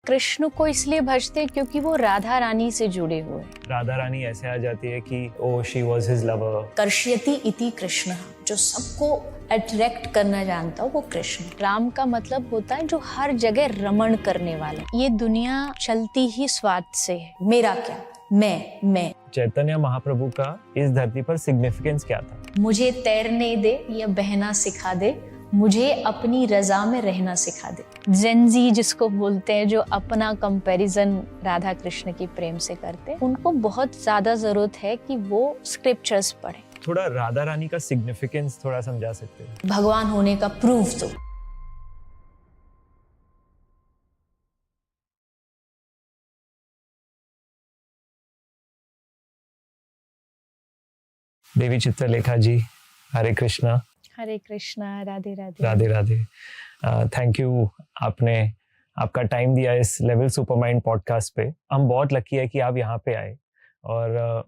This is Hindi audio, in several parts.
कृष्ण को इसलिए भजते हैं क्योंकि वो राधा रानी से जुड़े हुए हैं। राधा रानी ऐसे आ जाती है कि oh she was his lover. कर्ष्यति इति कृष्ण, जो सबको अट्रैक्ट करना जानता हो वो कृष्ण। राम का मतलब होता है जो हर जगह रमण करने वाला। ये दुनिया चलती ही स्वार्थ से है, मेरा क्या, मैं। चैतन्य महाप्रभु का इस धरती पर सिग्निफिकेंस क्या था? मुझे तैरने दे या बहना सिखा दे, मुझे अपनी रजा में रहना सिखा दे। जेनजी जिसको बोलते हैं, जो अपना कंपैरिजन राधा कृष्ण की प्रेम से करते हैं, उनको बहुत ज्यादा जरूरत है कि वो स्क्रिप्चर्स पढ़े। थोड़ा राधा रानी का सिग्निफिकेंस थोड़ा समझा सकते हैं? भगवान होने का प्रूफ दो। देवी चित्रलेखा जी, हरे कृष्णा। हरे कृष्णा, राधे राधे। राधे राधे। थैंक यू, आपने आपका टाइम दिया इस लेवल सुपरमाइंड पॉडकास्ट पे। हम बहुत लकी है कि आप यहाँ पे आए और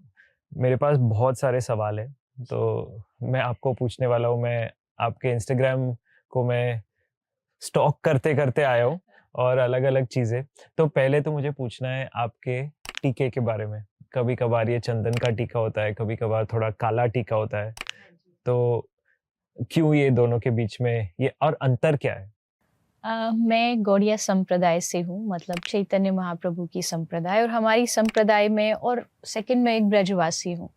मेरे पास बहुत सारे सवाल है, तो मैं आपको पूछने वाला हूँ। मैं आपके इंस्टाग्राम को मैं स्टॉक करते करते आया हूँ और अलग अलग चीज़ें। तो पहले तो मुझे पूछना है आपके टीके के बारे में। कभी कभार ये चंदन का टीका होता है, कभी कभार थोड़ा काला टीका होता है, तो क्यों ये दोनों के बीच में ये और अंतर क्या है? मैं गौड़िया संप्रदाय से हूँ, मतलब चैतन्य महाप्रभु की संप्रदाय, और हमारी संप्रदाय में, और सेकंड में एक ब्रजवासी हूँ।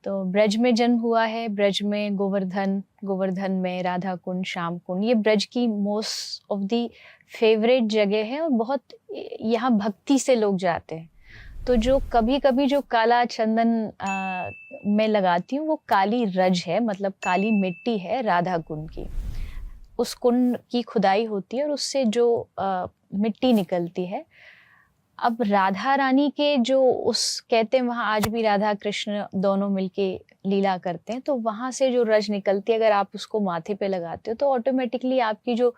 तो ब्रज में जन्म हुआ है, ब्रज में गोवर्धन में राधा कुंड, श्याम कुंड, ये ब्रज की मोस्ट ऑफ दी फेवरेट जगह है और बहुत यहाँ भक्ति से लोग जाते हैं। तो जो कभी कभी जो काला चंदन मैं लगाती हूँ वो काली रज है, मतलब काली मिट्टी है राधा कुंड की। उस कुंड की खुदाई होती है और उससे जो मिट्टी निकलती है। अब राधा रानी के जो उस कहते हैं वहाँ आज भी राधा कृष्ण दोनों मिलके लीला करते हैं, तो वहाँ से जो रज निकलती है अगर आप उसको माथे पे लगाते हो तो ऑटोमेटिकली आपकी जो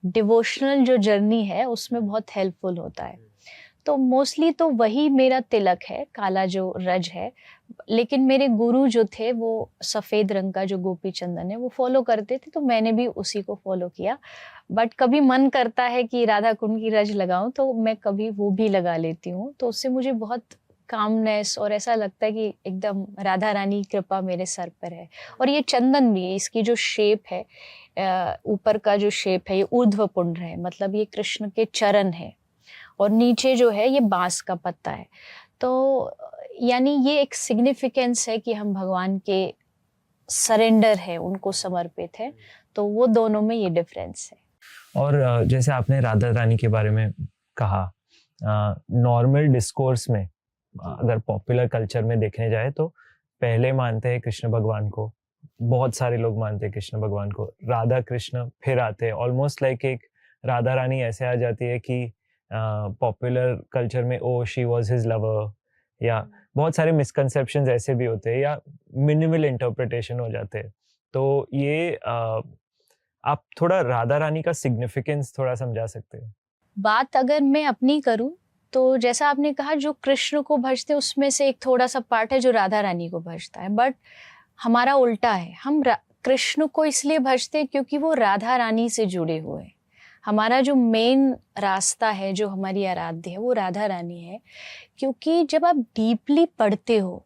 डिवोशनल जो जर्नी है उसमें बहुत हेल्पफुल होता है। तो मोस्टली तो वही मेरा तिलक है, काला जो रज है। लेकिन मेरे गुरु जो थे वो सफ़ेद रंग का जो गोपी चंदन है वो फॉलो करते थे, तो मैंने भी उसी को फॉलो किया। बट कभी मन करता है कि राधा कुंड की रज लगाऊं तो मैं कभी वो भी लगा लेती हूँ, तो उससे मुझे बहुत कामनेस और ऐसा लगता है कि एकदम राधा रानी की कृपा मेरे सर पर है। और ये चंदन भी, इसकी जो शेप है, ऊपर का जो शेप है ये ऊर्ध्व पुंड है, मतलब ये कृष्ण के चरण है, और नीचे जो है ये बांस का पत्ता है। तो यानी ये एक सिग्निफिकेंस है कि हम भगवान के सरेंडर है, उनको समर्पित है। तो वो दोनों में ये डिफरेंस है। और जैसे आपने राधा रानी के बारे में कहा, नॉर्मल डिस्कोर्स में अगर पॉपुलर कल्चर में देखने जाए तो पहले मानते हैं कृष्ण भगवान को, बहुत सारे लोग मानते हैं कृष्ण भगवान को, राधा कृष्ण फिर आते हैं। ऑलमोस्ट लाइक एक राधा रानी ऐसे आ जाती है कि पॉपुलर कल्चर में ओ शी वॉज हिज लवर, या बहुत सारे मिसकंसेप्शंस ऐसे भी होते हैं या मिनिमल इंटरप्रिटेशन हो जाते हैं। तो ये आप थोड़ा राधा रानी का सिग्निफिकेंस थोड़ा समझा सकते हैं? बात अगर मैं अपनी करूं तो जैसा आपने कहा जो कृष्ण को भजते उसमें से एक थोड़ा सा पार्ट है जो राधा रानी को भजता है, बट हमारा उल्टा है। हम कृष्ण को इसलिए भजते हैं क्योंकि वो राधा रानी से जुड़े हुए हैं। हमारा जो मेन रास्ता है, जो हमारी आराध्य है, वो राधा रानी है। क्योंकि जब आप डीपली पढ़ते हो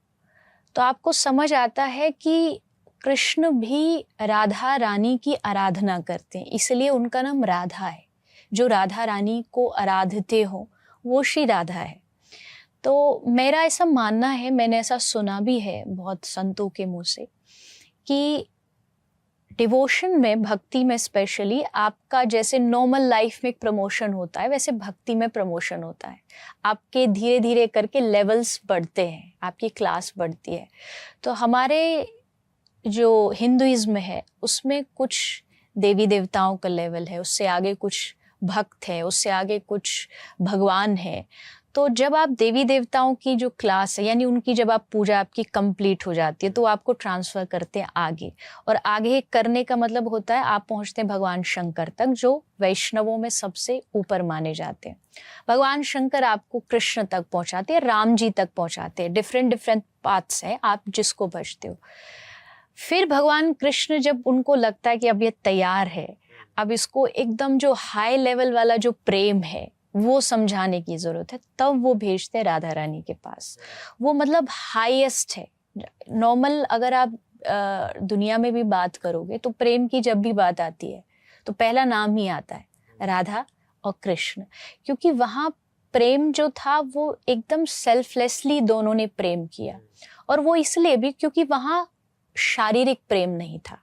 तो आपको समझ आता है कि कृष्ण भी राधा रानी की आराधना करते हैं, इसलिए उनका नाम राधा है। जो राधा रानी को आराधते हो वो श्री राधा है। तो मेरा ऐसा मानना है, मैंने ऐसा सुना भी है बहुत संतों के मुंह से, कि डिवोशन में, भक्ति में स्पेशली, आपका जैसे नॉर्मल लाइफ में एक प्रमोशन होता है वैसे भक्ति में प्रमोशन होता है। आपके धीरे धीरे करके लेवल्स बढ़ते हैं, आपकी क्लास बढ़ती है। तो हमारे जो हिंदुइज्म है उसमें कुछ देवी देवताओं का लेवल है, उससे आगे कुछ भक्त है, उससे आगे कुछ भगवान है। तो जब आप देवी देवताओं की जो क्लास है, यानी उनकी जब आप पूजा आपकी कंप्लीट हो जाती है तो आपको ट्रांसफ़र करते हैं आगे, और आगे करने का मतलब होता है आप पहुंचते हैं भगवान शंकर तक, जो वैष्णवों में सबसे ऊपर माने जाते हैं। भगवान शंकर आपको कृष्ण तक पहुंचाते हैं, राम जी तक पहुंचाते हैं। डिफरेंट पाथ्स है, आप जिसको भजते हो। फिर भगवान कृष्ण जब उनको लगता है कि अब ये तैयार है, अब इसको एकदम जो हाई लेवल वाला जो प्रेम है वो समझाने की जरूरत है, तब वो भेजते राधा रानी के पास। वो मतलब हाईएस्ट है। नॉर्मल अगर आप दुनिया में भी बात करोगे तो प्रेम की जब भी बात आती है तो पहला नाम ही आता है राधा और कृष्ण, क्योंकि वहाँ प्रेम जो था वो एकदम सेल्फलेसली दोनों ने प्रेम किया। और वो इसलिए भी क्योंकि वहाँ शारीरिक प्रेम नहीं था।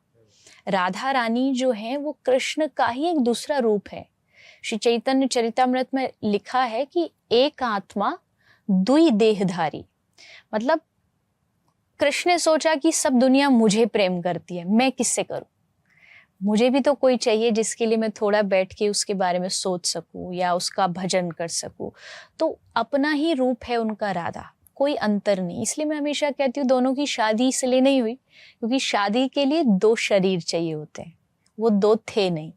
राधा रानी जो है वो कृष्ण का ही एक दूसरा रूप है। श्री चैतन्य चरितामृत में लिखा है कि एक आत्मा दुई देहधारी। मतलब कृष्ण ने सोचा कि सब दुनिया मुझे प्रेम करती है, मैं किससे करूं, मुझे भी तो कोई चाहिए जिसके लिए मैं थोड़ा बैठ के उसके बारे में सोच सकूं या उसका भजन कर सकूं। तो अपना ही रूप है उनका राधा, कोई अंतर नहीं। इसलिए मैं हमेशा कहती हूँ दोनों की शादी इसलिए नहीं हुई क्योंकि शादी के लिए दो शरीर चाहिए होते हैं, वो दो थे नहीं,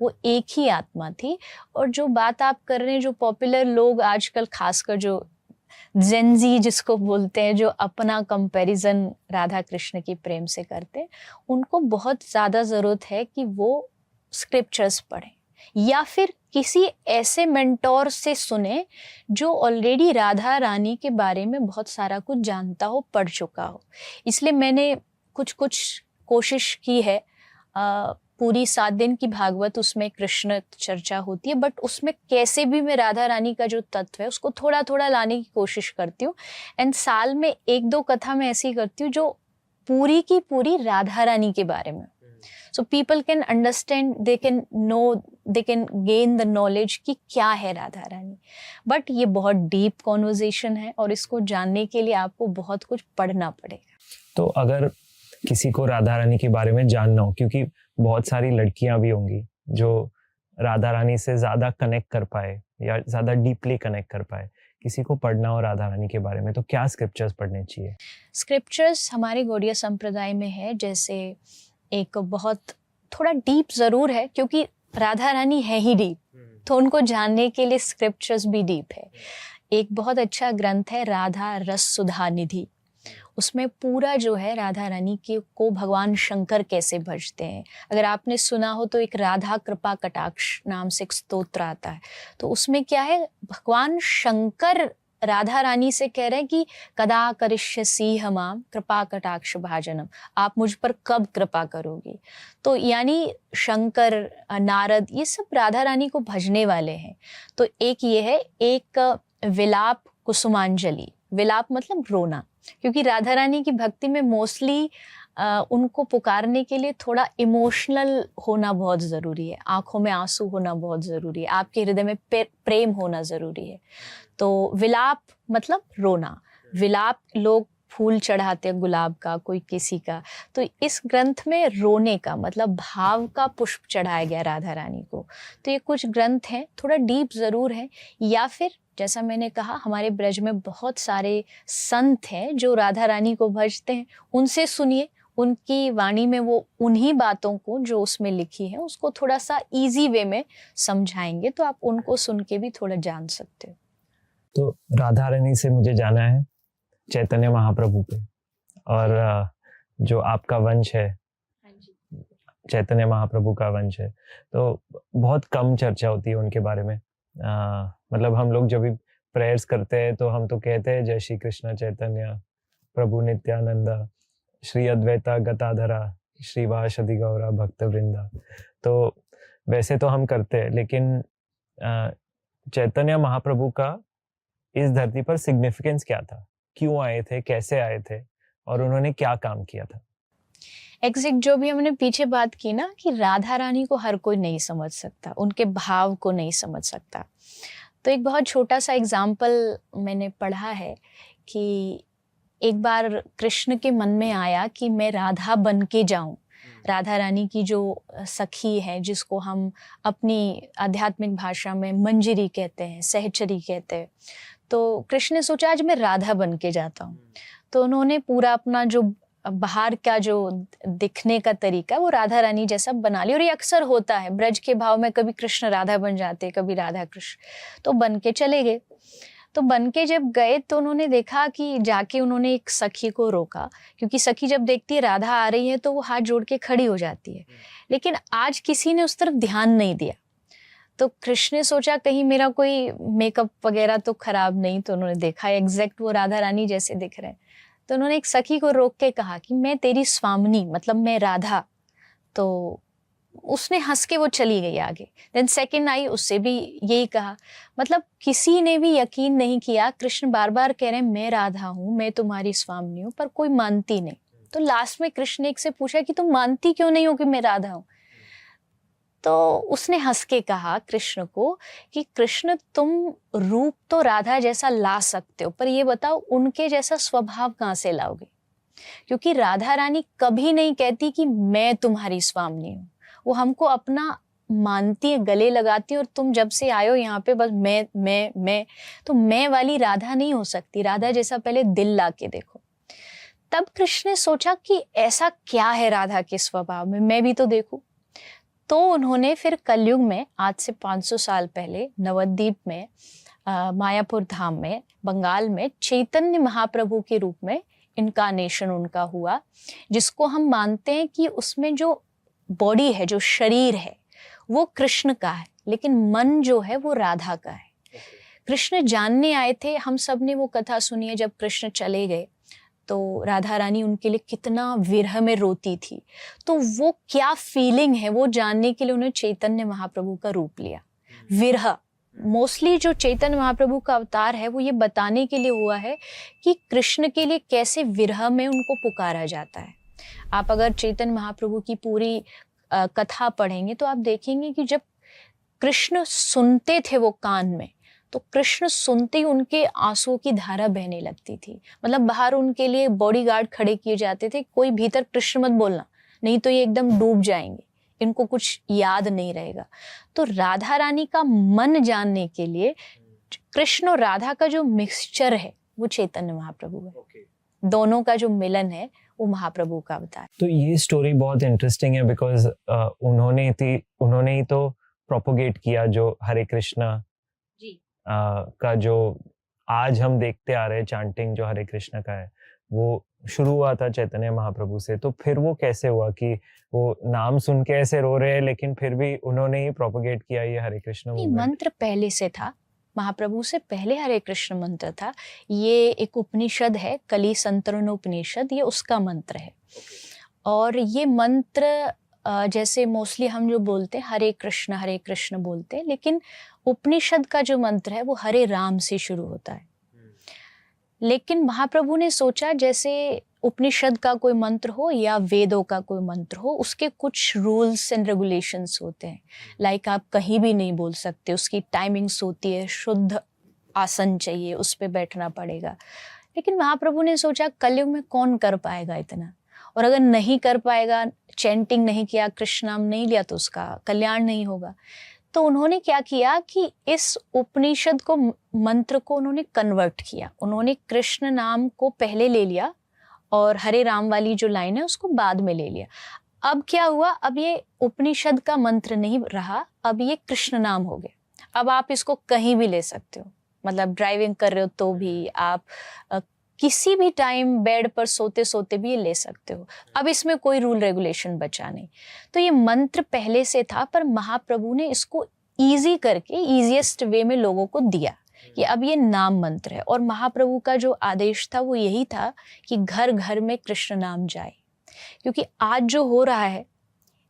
वो एक ही आत्मा थी। और जो बात आप कर रहे हैं, जो पॉपुलर लोग आजकल खासकर जो जेनजी जिसको बोलते हैं, जो अपना कंपैरिजन राधा कृष्ण की प्रेम से करते हैं, उनको बहुत ज़्यादा ज़रूरत है कि वो स्क्रिप्चर्स पढ़ें या फिर किसी ऐसे मेंटोर से सुने जो ऑलरेडी राधा रानी के बारे में बहुत सारा कुछ जानता हो, पढ़ चुका हो। इसलिए मैंने कुछ कोशिश की है। पूरी 7 दिन की भागवत उसमें कृष्ण चर्चा होती है, बट उसमें कैसे भी मैं राधा रानी का जो तत्व है उसको थोड़ा थोड़ा लाने की कोशिश करती हूँ। एंड साल में 1-2 कथा मैं ऐसी करती हूँ जो पूरी की पूरी राधा रानी के बारे में, so people can understand, they can know, they can gain the knowledge कि क्या है राधा रानी। बट ये बहुत डीप कॉन्वर्जेशन है और इसको जानने के लिए आपको बहुत कुछ पढ़ना पड़ेगा। तो अगर किसी को राधा रानी के बारे में जानना हो, क्योंकि बहुत सारी लड़कियां भी होंगी जो राधा रानी से ज्यादा कनेक्ट कर पाए या ज्यादा डीपली कनेक्ट कर पाए, किसी को पढ़ना हो राधा रानी के बारे में, तो क्या स्क्रिप्चर्स पढ़ने चाहिए? स्क्रिप्चर्स हमारे गौड़िया संप्रदाय में है, जैसे एक बहुत थोड़ा डीप जरूर है क्योंकि राधा रानी है ही डीप, तो उनको जानने के लिए स्क्रिप्चर्स भी डीप है। एक बहुत अच्छा ग्रंथ है राधा रस सुधा निधि, उसमें पूरा जो है राधा रानी के को भगवान शंकर कैसे भजते हैं। अगर आपने सुना हो तो एक राधा कृपा कटाक्ष नाम से एक स्तोत्र आता है, तो उसमें क्या है, भगवान शंकर राधा रानी से कह रहे हैं कि कदा करिष्यसि हमाम कृपा कटाक्ष भाजनम, आप मुझ पर कब कृपा करोगी। तो यानी शंकर, नारद, ये सब राधा रानी को भजने वाले हैं। तो एक ये है, एक विलाप कुसुमांजलि, विलाप मतलब रोना, क्योंकि राधा रानी की भक्ति में मोस्टली उनको पुकारने के लिए थोड़ा इमोशनल होना बहुत ज़रूरी है, आंखों में आंसू होना बहुत ज़रूरी है, आपके हृदय में प्रेम होना ज़रूरी है। तो विलाप मतलब रोना, विलाप लोग फूल चढ़ाते हैं गुलाब का, कोई किसी का, तो इस ग्रंथ में रोने का मतलब भाव का पुष्प चढ़ाया गया राधा रानी को। तो ये कुछ ग्रंथ हैं, थोड़ा डीप ज़रूर है। या फिर जैसा मैंने कहा, हमारे ब्रज में बहुत सारे संत हैं जो राधा रानी को भजते हैं, उनसे सुनिए, उनकी वाणी में वो उन्हीं बातों को जो उसमें लिखी है उसको थोड़ा सा इजी वे में समझाएंगे, तो आप उनको सुन के भी थोड़ा जान सकते हो। तो राधा रानी से मुझे जाना है चैतन्य महाप्रभु पे, और जो आपका वंश है, चैतन्य महाप्रभु का वंश है, तो बहुत कम चर्चा होती है उनके बारे में। मतलब हम लोग जब भी प्रेयर्स करते हैं तो हम तो कहते हैं जय श्री कृष्ण चैतन्य प्रभु नित्यानंदा श्री अद्वैता गदाधरा श्रीवासदि गौरा भक्त वृंदा, तो वैसे तो हम करते हैं, लेकिन चैतन्य महाप्रभु का इस धरती पर सिग्निफिकेंस क्या था, क्यों आए थे, कैसे आए थे, और उन्होंने क्या काम किया था? एग्जैक्ट जो भी हमने पीछे बात की ना कि राधा रानी को हर कोई नहीं समझ सकता, उनके भाव को नहीं समझ सकता। तो एक बहुत छोटा सा एग्जाम्पल मैंने पढ़ा है कि एक बार कृष्ण के मन में आया कि मैं राधा बन के जाऊं। राधा रानी की जो सखी है, जिसको हम अपनी आध्यात्मिक भाषा में मंजरी कहते हैं, सहचरी कहते हैं, तो कृष्ण ने सोचा आज मैं राधा बन के जाता हूँ। तो उन्होंने पूरा अपना जो बाहर का जो दिखने का तरीका वो राधा रानी जैसा बना लिया। और ये अक्सर होता है ब्रज के भाव में, कभी कृष्ण राधा बन जाते, कभी राधा कृष्ण, तो बन के चले गए। तो बन के जब गए तो उन्होंने देखा कि जाके उन्होंने एक सखी को रोका, क्योंकि सखी जब देखती है राधा आ रही है तो वो हाथ जोड़ के खड़ी हो जाती है, लेकिन आज किसी ने उस तरफ ध्यान नहीं दिया। तो कृष्ण ने सोचा कहीं मेरा कोई मेकअप वगैरह तो खराब नहीं, तो उन्होंने देखा एग्जैक्ट वो राधा रानी जैसे दिख रहे हैं। तो उन्होंने एक सखी को रोक के कहा कि मैं तेरी स्वामिनी, मतलब मैं राधा। तो उसने हंस के वो चली गई आगे। देन सेकंड आई, उससे भी यही कहा। मतलब किसी ने भी यकीन नहीं किया। कृष्ण बार बार कह रहे हैं मैं राधा हूँ, मैं तुम्हारी स्वामिनी हूँ, पर कोई मानती नहीं। तो लास्ट में कृष्ण ने एक से पूछा कि तुम मानती क्यों नहीं हो कि मैं राधा हूँ? तो उसने हंस के कहा कृष्ण को कि कृष्ण तुम रूप तो राधा जैसा ला सकते हो, पर ये बताओ उनके जैसा स्वभाव कहाँ से लाओगे? क्योंकि राधा रानी कभी नहीं कहती कि मैं तुम्हारी स्वामिनी हूँ। वो हमको अपना मानती है, गले लगाती है, और तुम जब से आए हो यहाँ पे बस मैं, तो मैं वाली राधा नहीं हो सकती। राधा जैसा पहले दिल ला के देखो। तब कृष्ण ने सोचा कि ऐसा क्या है राधा के स्वभाव में, मैं भी तो देखूं। तो उन्होंने फिर कलयुग में आज से 500 साल पहले नवद्वीप में मायापुर धाम में बंगाल में चैतन्य महाप्रभु के रूप में इनकारनेशन उनका हुआ, जिसको हम मानते हैं कि उसमें जो बॉडी है, जो शरीर है, वो कृष्ण का है, लेकिन मन जो है वो राधा का है। कृष्ण जानने आए थे, हम सब ने वो कथा सुनी है। जब कृष्ण चले गए तो राधा रानी उनके लिए कितना विरह में रोती थी। तो वो क्या फीलिंग है वो जानने के लिए उन्होंने चैतन्य महाप्रभु का रूप लिया। विरह मोस्टली जो चैतन्य महाप्रभु का अवतार है वो ये बताने के लिए हुआ है कि कृष्ण के लिए कैसे विरह में उनको पुकारा जाता है। आप अगर चैतन्य महाप्रभु की पूरी कथा पढ़ेंगे तो आप देखेंगे कि जब कृष्ण सुनते थे वो कान में, तो कृष्ण सुनते ही उनके आंसुओं की धारा बहने लगती थी। मतलब बाहर उनके लिए बॉडीगार्ड खड़े किए जाते थे, कोई भीतर कृष्ण मत बोलना, नहीं तो ये एकदम डूब जाएंगे, इनको कुछ याद नहीं रहेगा। तो राधा रानी का मन जानने के लिए कृष्ण और राधा का जो मिक्सचर है वो चैतन्य महाप्रभु है। दोनों का जो मिलन है वो महाप्रभु का अवतार। तो ये स्टोरी बहुत इंटरेस्टिंग है बिकॉज उन्होंने ही तो प्रोपोगेट किया जो हरे कृष्णा का जो आज हम देखते आ रहे हैं चैंटिंग जो हरे कृष्ण का है, वो शुरू हुआ था चैतन्य महाप्रभु से। तो फिर वो कैसे हुआ कि वो नाम सुन के ऐसे रो रहे हैं, लेकिन फिर भी उन्होंने ही प्रोपोगेट किया ये हरे कृष्ण मूवमेंट? मंत्र पहले से था, महाप्रभु से पहले हरे कृष्ण मंत्र था। ये एक उपनिषद है, कली संतरण उपनिषद, ये उसका मंत्र है। और ये मंत्र जैसे मोस्टली हम जो बोलते हैं हरे कृष्ण बोलते हैं, लेकिन उपनिषद का जो मंत्र है वो हरे राम से शुरू होता है। लेकिन महाप्रभु ने सोचा जैसे उपनिषद का कोई मंत्र हो या वेदों का कोई मंत्र हो, उसके कुछ रूल्स एंड रेगुलेशंस होते हैं। लाइक आप कहीं भी नहीं बोल सकते, उसकी टाइमिंग्स होती है, शुद्ध आसन चाहिए, उस पे बैठना पड़ेगा। लेकिन महाप्रभु ने सोचा कलयुग में कौन कर पाएगा इतना, और अगर नहीं कर पाएगा, चैंटिंग नहीं किया, कृष्ण नाम नहीं लिया, तो उसका कल्याण नहीं होगा। तो उन्होंने क्या किया कि इस उपनिषद को, मंत्र को उन्होंने कन्वर्ट किया। उन्होंने कृष्ण नाम को पहले ले लिया और हरे राम वाली जो लाइन है उसको बाद में ले लिया। अब क्या हुआ, अब ये उपनिषद का मंत्र नहीं रहा, अब ये कृष्ण नाम हो गया। अब आप इसको कहीं भी ले सकते हो, मतलब ड्राइविंग कर रहे हो तो भी, आप किसी भी टाइम बेड पर सोते सोते भी ये ले सकते हो। अब इसमें कोई रूल रेगुलेशन बचा नहीं। तो ये मंत्र पहले से था, पर महाप्रभु ने इसको इजी करके इजीएस्ट वे में लोगों को दिया कि अब ये नाम मंत्र है। और महाप्रभु का जो आदेश था वो यही था कि घर घर में कृष्ण नाम जाए। क्योंकि आज जो हो रहा है,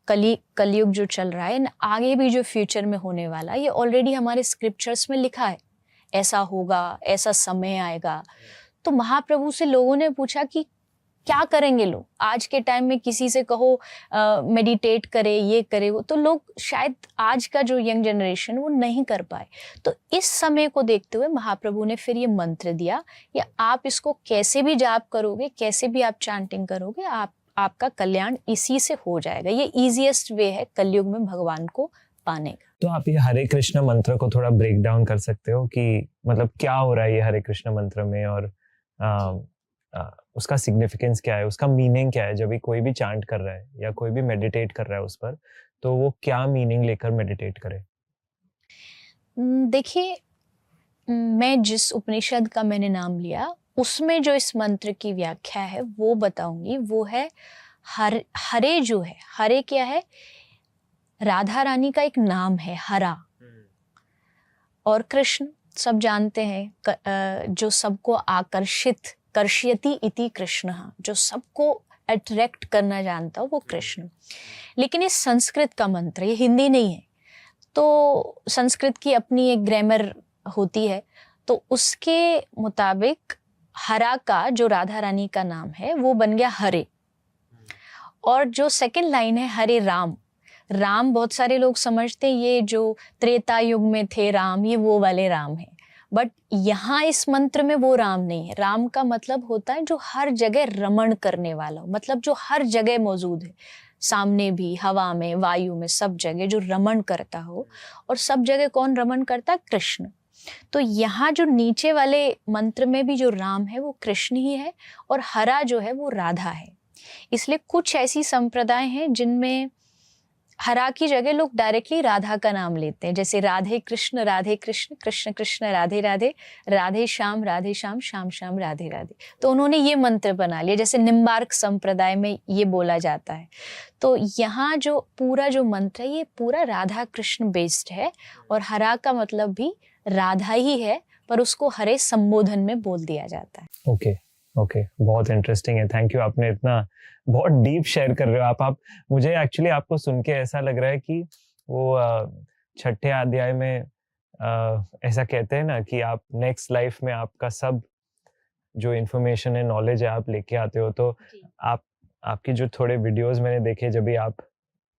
कलयुग जो चल रहा है, आगे भी जो फ्यूचर में होने वाला, ये ऑलरेडी हमारे स्क्रिप्चर्स में लिखा है, ऐसा होगा, ऐसा समय आएगा। तो महाप्रभु से लोगों ने पूछा कि क्या करेंगे लोग आज के टाइम में, किसी से कहो मेडिटेट करे, ये करे वो, तो लोग शायद आज का जो यंग जनरेशन वो नहीं कर पाए। तो इस समय को देखते हुए महाप्रभु ने फिर ये मंत्र दिया, या आप इसको कैसे भी जाप करोगे, कैसे भी आप चैंटिंग करोगे, आपका कल्याण इसी से हो जाएगा। ये इजीएस्ट वे है कलयुग में भगवान को पाने का। तो आप ये हरे कृष्ण मंत्र को थोड़ा ब्रेक डाउन कर सकते हो कि मतलब क्या हो रहा है ये हरे कृष्ण मंत्र में, और उसका सिग्निफिकेंस क्या है, उसका मीनिंग क्या है? जब भी कोई भी चांट कर रहा है या कोई भी मेडिटेट कर रहा है उस पर, तो वो क्या मीनिंग लेकर मेडिटेट करे? देखिए, मैं जिस उपनिषद का मैंने नाम लिया उसमें जो इस मंत्र की व्याख्या है वो बताऊंगी। वो है हरे जो है, हरे क्या है, राधा रानी का एक नाम है हरा। और कृष्ण सब जानते हैं, जो सबको कर्षयति इति कृष्ण, जो सबको अट्रैक्ट करना जानता हो वो कृष्ण। लेकिन ये संस्कृत का मंत्र, ये हिंदी नहीं है, तो संस्कृत की अपनी एक ग्रामर होती है, तो उसके मुताबिक हरा का जो राधा रानी का नाम है वो बन गया हरे। और जो सेकंड लाइन है हरे राम, राम बहुत सारे लोग समझते हैं ये जो त्रेता युग में थे राम, ये वो वाले राम है, बट यहाँ इस मंत्र में वो राम नहीं है। राम का मतलब होता है जो हर जगह रमण करने वाला हो, मतलब जो हर जगह मौजूद है, सामने भी, हवा में, वायु में, सब जगह जो रमण करता हो। और सब जगह कौन रमण करता है? कृष्ण। तो यहाँ जो नीचे वाले मंत्र में भी जो राम है वो कृष्ण ही है, और हरा जो है वो राधा है। इसलिए कुछ ऐसी संप्रदाय हैं जिनमें हरा की जगह लोग डायरेक्टली राधा का नाम लेते हैं, जैसे राधे कृष्ण, कृष्ण कृष्ण, राधे राधे, राधे श्याम, श्याम श्याम, राधे राधे। तो उन्होंने ये मंत्र बना लिया, जैसे निम्बार्क संप्रदाय में ये बोला जाता है। तो यहाँ जो पूरा जो मंत्र है ये पूरा राधा कृष्ण बेस्ड है, और हरा का मतलब भी राधा ही है, पर उसको हरे संबोधन में बोल दिया जाता है। ओके, बहुत इंटरेस्टिंग है। थैंक यू, आपने इतना बहुत डीप शेयर कर रहे हो आप मुझे एक्चुअली आपको सुन के ऐसा लग रहा है कि वो छठे अध्याय में ऐसा कहते हैं ना कि आप नेक्स्ट लाइफ में आपका सब जो इन्फॉर्मेशन है, नॉलेज है, आप लेके आते हो। तो आपकी जो थोड़े वीडियोस मैंने देखे जब भी आप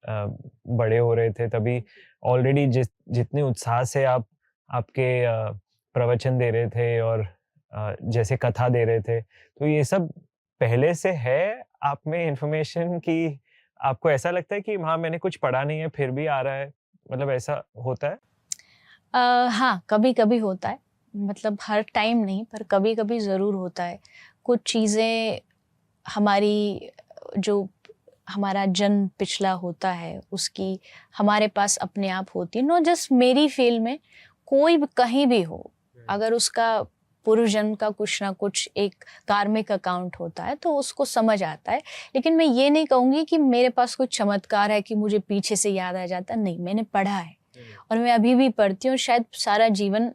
बड़े हो रहे थे, तभी ऑलरेडी जितने उत्साह से आपके प्रवचन दे रहे थे और जैसे कथा दे रहे थे, तो ये सब पहले से है आप में इंफॉर्मेशन की आपको ऐसा लगता है कि हाँ मैंने कुछ पढ़ा नहीं है फिर भी आ रहा है, मतलब ऐसा होता है? हाँ, कभी कभी होता है, मतलब हर टाइम नहीं, पर कभी कभी ज़रूर होता है। कुछ चीज़ें हमारी जो हमारा जन्म पिछला होता है उसकी हमारे पास अपने आप होती है। नो जस्ट मेरी फील्ड में, कोई भी कहीं भी हो, अगर उसका पूर्व जन्म का कुछ ना कुछ एक कार्मिक अकाउंट होता है तो उसको समझ आता है। लेकिन मैं ये नहीं कहूँगी कि मेरे पास कुछ चमत्कार है कि मुझे पीछे से याद आ जाता, नहीं, मैंने पढ़ा है और मैं अभी भी पढ़ती हूँ। शायद सारा जीवन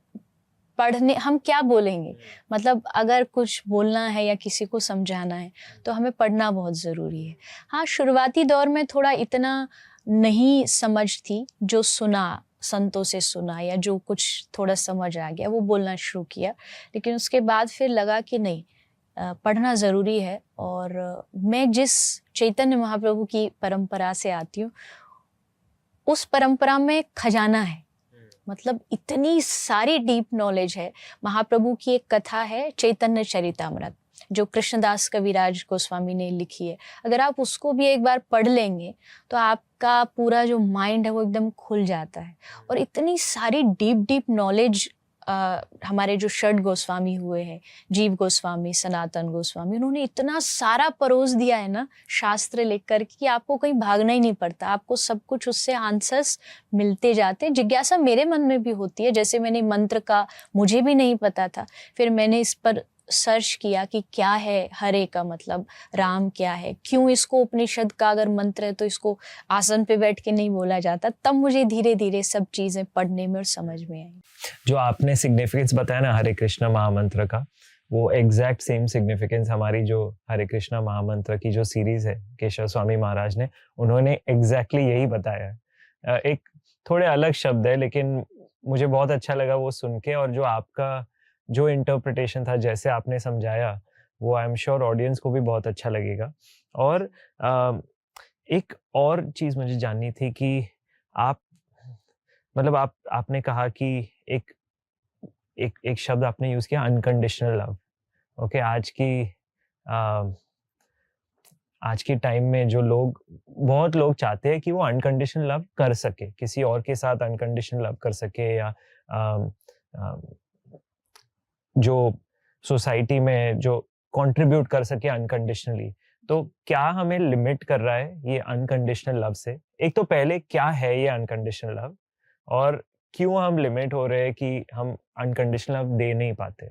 पढ़ने, हम क्या बोलेंगे, मतलब अगर कुछ बोलना है या किसी को समझाना है तो हमें पढ़ना बहुत ज़रूरी है। हाँ, शुरुआती दौर में थोड़ा इतना नहीं समझ थी, जो सुना, संतों से सुना या जो कुछ थोड़ा समझ आ गया वो बोलना शुरू किया। लेकिन उसके बाद फिर लगा कि नहीं, पढ़ना ज़रूरी है। और मैं जिस चैतन्य महाप्रभु की परंपरा से आती हूँ, उस परंपरा में खजाना है, मतलब इतनी सारी डीप नॉलेज है। महाप्रभु की एक कथा है चैतन्य चरितामृत, जो कृष्णदास कविराज गोस्वामी ने लिखी है। अगर आप उसको भी एक बार पढ़ लेंगे तो आपका पूरा जो माइंड है वो एकदम खुल जाता है। और इतनी सारी डीप नॉलेज हमारे जो षड गोस्वामी हुए हैं, जीव गोस्वामी, सनातन गोस्वामी, उन्होंने इतना सारा परोस दिया है ना शास्त्र लेकर कि आपको कहीं भागना ही नहीं पड़ता, आपको सब कुछ उससे आंसर्स मिलते जाते। जिज्ञासा मेरे मन में भी होती है, जैसे मैंने मंत्र का मुझे भी नहीं पता था, फिर मैंने इस पर सर्च किया कि क्या है हरे का मतलब, राम क्या है, क्यों इसको उपनिषद का अगर मंत्र है तो इसको आसन पे बैठ के नहीं बोला जाता। तब मुझे धीरे धीरे सब चीज़ें पढ़ने में और समझ में आई। जो आपने सिग्निफिकेंस बताया ना हरे कृष्णा महामंत्र का, वो एग्जैक्ट सेम सिग्निफिकेंस हमारी जो हरे कृष्णा महामंत्र की जो सीरीज है केशव स्वामी महाराज ने, उन्होंने एग्जैक्टली यही बताया है। एक थोड़े अलग शब्द है लेकिन मुझे बहुत अच्छा लगा वो सुन के, और जो आपका जो इंटरप्रिटेशन था, जैसे आपने समझाया, वो आई एम श्योर ऑडियंस को भी बहुत अच्छा लगेगा। और एक और चीज मुझे जाननी थी कि आप मतलब आपने कहा कि एक एक एक शब्द आपने यूज किया, अनकंडीशनल लव। ओके, आज की टाइम में जो लोग, बहुत लोग चाहते हैं कि वो अनकंडीशनल लव कर सके, किसी और के साथ अनकंडीशनल लव कर सके, या जो सोसाइटी में जो कंट्रीब्यूट कर सके अनकंडीशनली। तो क्या हमें लिमिट कर रहा है ये अनकंडीशनल लव से? एक तो पहले क्या है ये अनकंडीशनल लव, और क्यों हम लिमिट हो रहे हैं कि हम अनकंडीशनल लव दे नहीं पाते?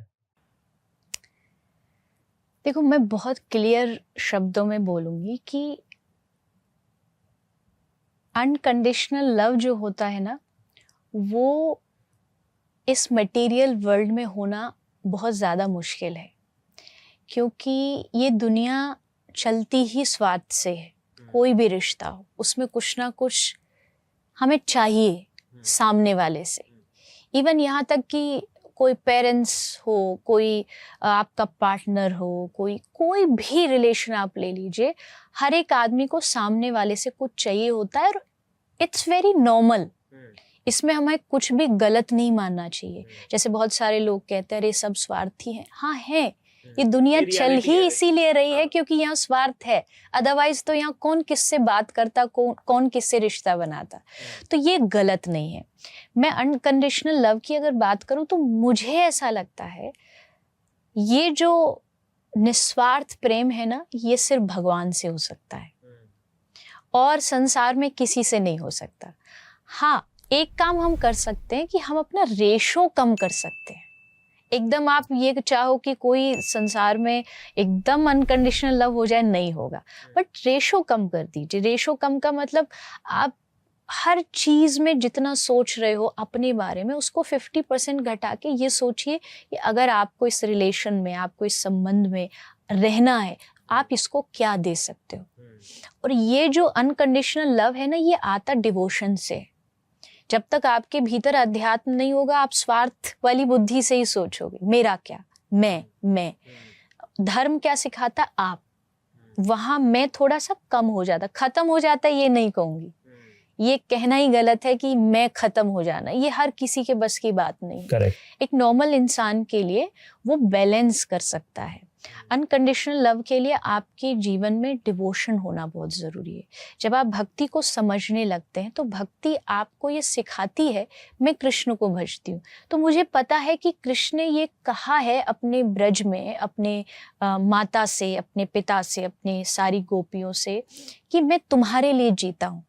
देखो, मैं बहुत क्लियर शब्दों में बोलूंगी कि अनकंडीशनल लव जो होता है ना, वो इस मटेरियल वर्ल्ड में होना बहुत ज़्यादा मुश्किल है, क्योंकि ये दुनिया चलती ही स्वार्थ से है। कोई भी रिश्ता हो उसमें कुछ ना कुछ हमें चाहिए सामने वाले से। इवन यहाँ तक कि कोई पेरेंट्स हो, कोई आपका पार्टनर हो, कोई भी रिलेशन आप ले लीजिए, हर एक आदमी को सामने वाले से कुछ चाहिए होता है और इट्स वेरी नॉर्मल। इसमें हमें कुछ भी गलत नहीं मानना चाहिए। जैसे बहुत सारे लोग कहते हैं अरे सब स्वार्थी हैं। हाँ है, ये दुनिया चल ही इसीलिए रही है क्योंकि यहाँ स्वार्थ है। अदरवाइज तो यहाँ कौन किससे बात करता, कौन किससे रिश्ता बनाता। तो ये गलत नहीं है। मैं अनकंडीशनल लव की अगर बात करूँ तो मुझे ऐसा लगता है ये जो निस्वार्थ प्रेम है ना, ये सिर्फ भगवान से हो सकता है और संसार में किसी से नहीं हो सकता। हाँ, एक काम हम कर सकते हैं कि हम अपना रेशो कम कर सकते हैं। एकदम आप ये चाहो कि कोई संसार में एकदम अनकंडीशनल लव हो जाए, नहीं होगा, बट रेशो कम कर दीजिए। रेशो कम का मतलब आप हर चीज में जितना सोच रहे हो अपने बारे में, उसको 50% घटा के ये सोचिए कि अगर आपको इस रिलेशन में, आपको इस संबंध में रहना है, आप इसको क्या दे सकते हो। और ये जो अनकंडीशनल लव है ना, ये आता डिवोशन से। जब तक आपके भीतर अध्यात्म नहीं होगा, आप स्वार्थ वाली बुद्धि से ही सोचोगे, मेरा क्या, मैं। धर्म क्या सिखाता, आप, वहां मैं थोड़ा सा कम हो जाता, खत्म हो जाता, ये नहीं कहूंगी, ये कहना ही गलत है कि मैं खत्म हो जाना, ये हर किसी के बस की बात नहीं है। एक नॉर्मल इंसान के लिए वो बैलेंस कर सकता है। अनकंडीशनल लव के लिए आपके जीवन में डिवोशन होना बहुत ज़रूरी है। जब आप भक्ति को समझने लगते हैं तो भक्ति आपको ये सिखाती है, मैं कृष्ण को भजती हूँ तो मुझे पता है कि कृष्ण ने ये कहा है अपने ब्रज में, अपने माता से, अपने पिता से, अपने सारी गोपियों से कि मैं तुम्हारे लिए जीता हूँ।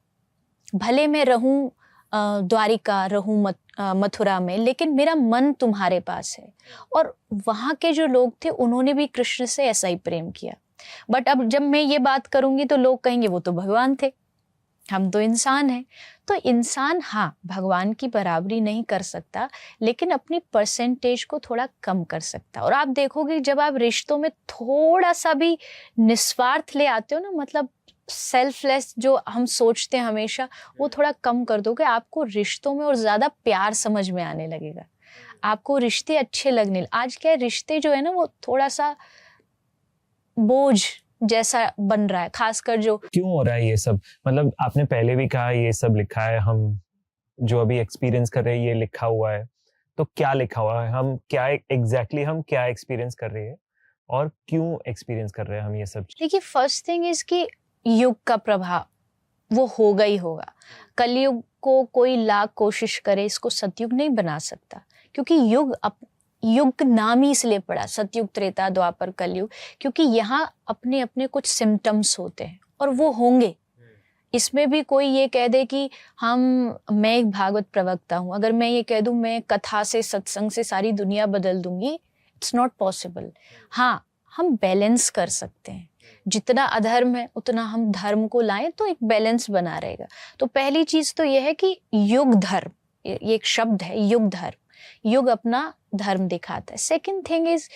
भले मैं रहूँ द्वारिका, रहूँ मथुरा में, लेकिन मेरा मन तुम्हारे पास है। और वहाँ के जो लोग थे उन्होंने भी कृष्ण से ऐसा ही प्रेम किया। बट अब जब मैं ये बात करूंगी तो लोग कहेंगे वो तो भगवान थे, हम तो इंसान हैं। तो इंसान हाँ भगवान की बराबरी नहीं कर सकता, लेकिन अपनी परसेंटेज को थोड़ा कम कर सकता। और आप देखोगे जब आप रिश्तों में थोड़ा सा भी निस्वार्थ ले आते हो ना, मतलब सेल्फलेस जो हम सोचते हैं हमेशा, वो थोड़ा कम कर दोगे, आपको रिश्तों में और ज्यादा प्यार समझ में आने लगेगा, आपको रिश्ते अच्छे लगने। आज क्या रिश्ते जो है ना वो थोड़ा सा बोझ जैसा बन रहा है, खासकर जो क्यों हो रहा है ये सब। मतलब आपने पहले भी कहा ये सब लिखा है, हम जो अभी एक्सपीरियंस कर रहे हैं ये लिखा हुआ है, तो क्या लिखा हुआ है, हम क्या एग्जैक्टली हम क्या एक्सपीरियंस कर रहे हैं और क्यों एक्सपीरियंस कर रहे हैं हम ये सब। देखिए, फर्स्ट थिंग इज कि युग का प्रभाव वो होगा ही होगा। कलयुग को कोई लाख कोशिश करे इसको सतयुग नहीं बना सकता, क्योंकि युग नाम ही इसलिए पड़ा, सतयुग, त्रेता, द्वापर, कलयुग, क्योंकि यहाँ अपने अपने कुछ सिम्टम्स होते हैं और वो होंगे। इसमें भी कोई ये कह दे कि मैं एक भागवत प्रवक्ता हूँ, अगर मैं ये कह दूँ मैं कथा से, सत्संग से सारी दुनिया बदल दूंगी, इट्स नॉट पॉसिबल। हाँ, हम बैलेंस कर सकते हैं, जितना अधर्म है उतना हम धर्म को लाएं तो एक बैलेंस बना रहेगा। तो पहली चीज तो यह है कि युग धर्म, ये एक शब्द है, युग धर्म, युग अपना धर्म दिखाता है। सेकंड थिंग इज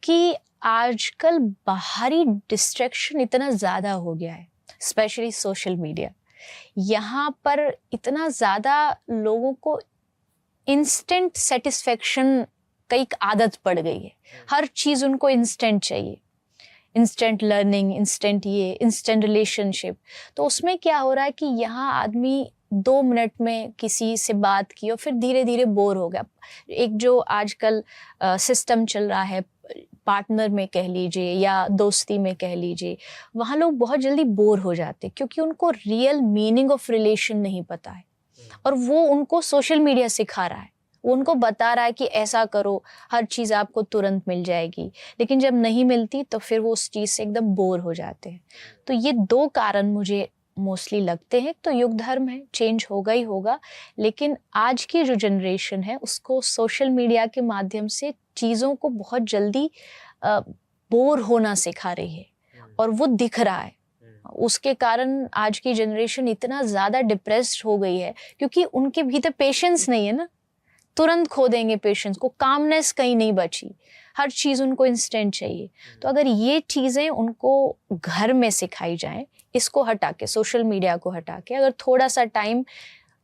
कि आजकल बाहरी डिस्ट्रैक्शन इतना ज्यादा हो गया है, स्पेशली सोशल मीडिया। यहाँ पर इतना ज्यादा लोगों को इंस्टेंट सेटिस्फेक्शन का एक आदत पड़ गई है, हर चीज उनको इंस्टेंट चाहिए, इंस्टेंट लर्निंग, इंस्टेंट ये, इंस्टेंट रिलेशनशिप। तो उसमें क्या हो रहा है कि यहाँ आदमी 2 मिनट में किसी से बात की और फिर धीरे धीरे बोर हो गया। एक जो आजकल सिस्टम चल रहा है, पार्टनर में कह लीजिए या दोस्ती में कह लीजिए, वहाँ लोग बहुत जल्दी बोर हो जाते क्योंकि उनको रियल मीनिंग ऑफ रिलेशन नहीं पता है और वो उनको सोशल मीडिया सिखा रहा है, वो उनको बता रहा है कि ऐसा करो, हर चीज़ आपको तुरंत मिल जाएगी, लेकिन जब नहीं मिलती तो फिर वो उस चीज़ से एकदम बोर हो जाते हैं। तो ये 2 कारण मुझे मोस्टली लगते हैं। तो युग धर्म है, चेंज होगा ही होगा, लेकिन आज की जो जनरेशन है उसको सोशल मीडिया के माध्यम से चीज़ों को बहुत जल्दी बोर होना सिखा रही है और वो दिख रहा है। उसके कारण आज की जनरेशन इतना ज़्यादा डिप्रेस्ड हो गई है क्योंकि उनके भीतर पेशेंस नहीं है ना। तुरंत खो देंगे पेशेंस को, कामनेस कहीं नहीं बची, हर चीज़ उनको इंस्टेंट चाहिए। तो अगर ये चीज़ें उनको घर में सिखाई जाएं, इसको हटा के, सोशल मीडिया को हटा के, अगर थोड़ा सा टाइम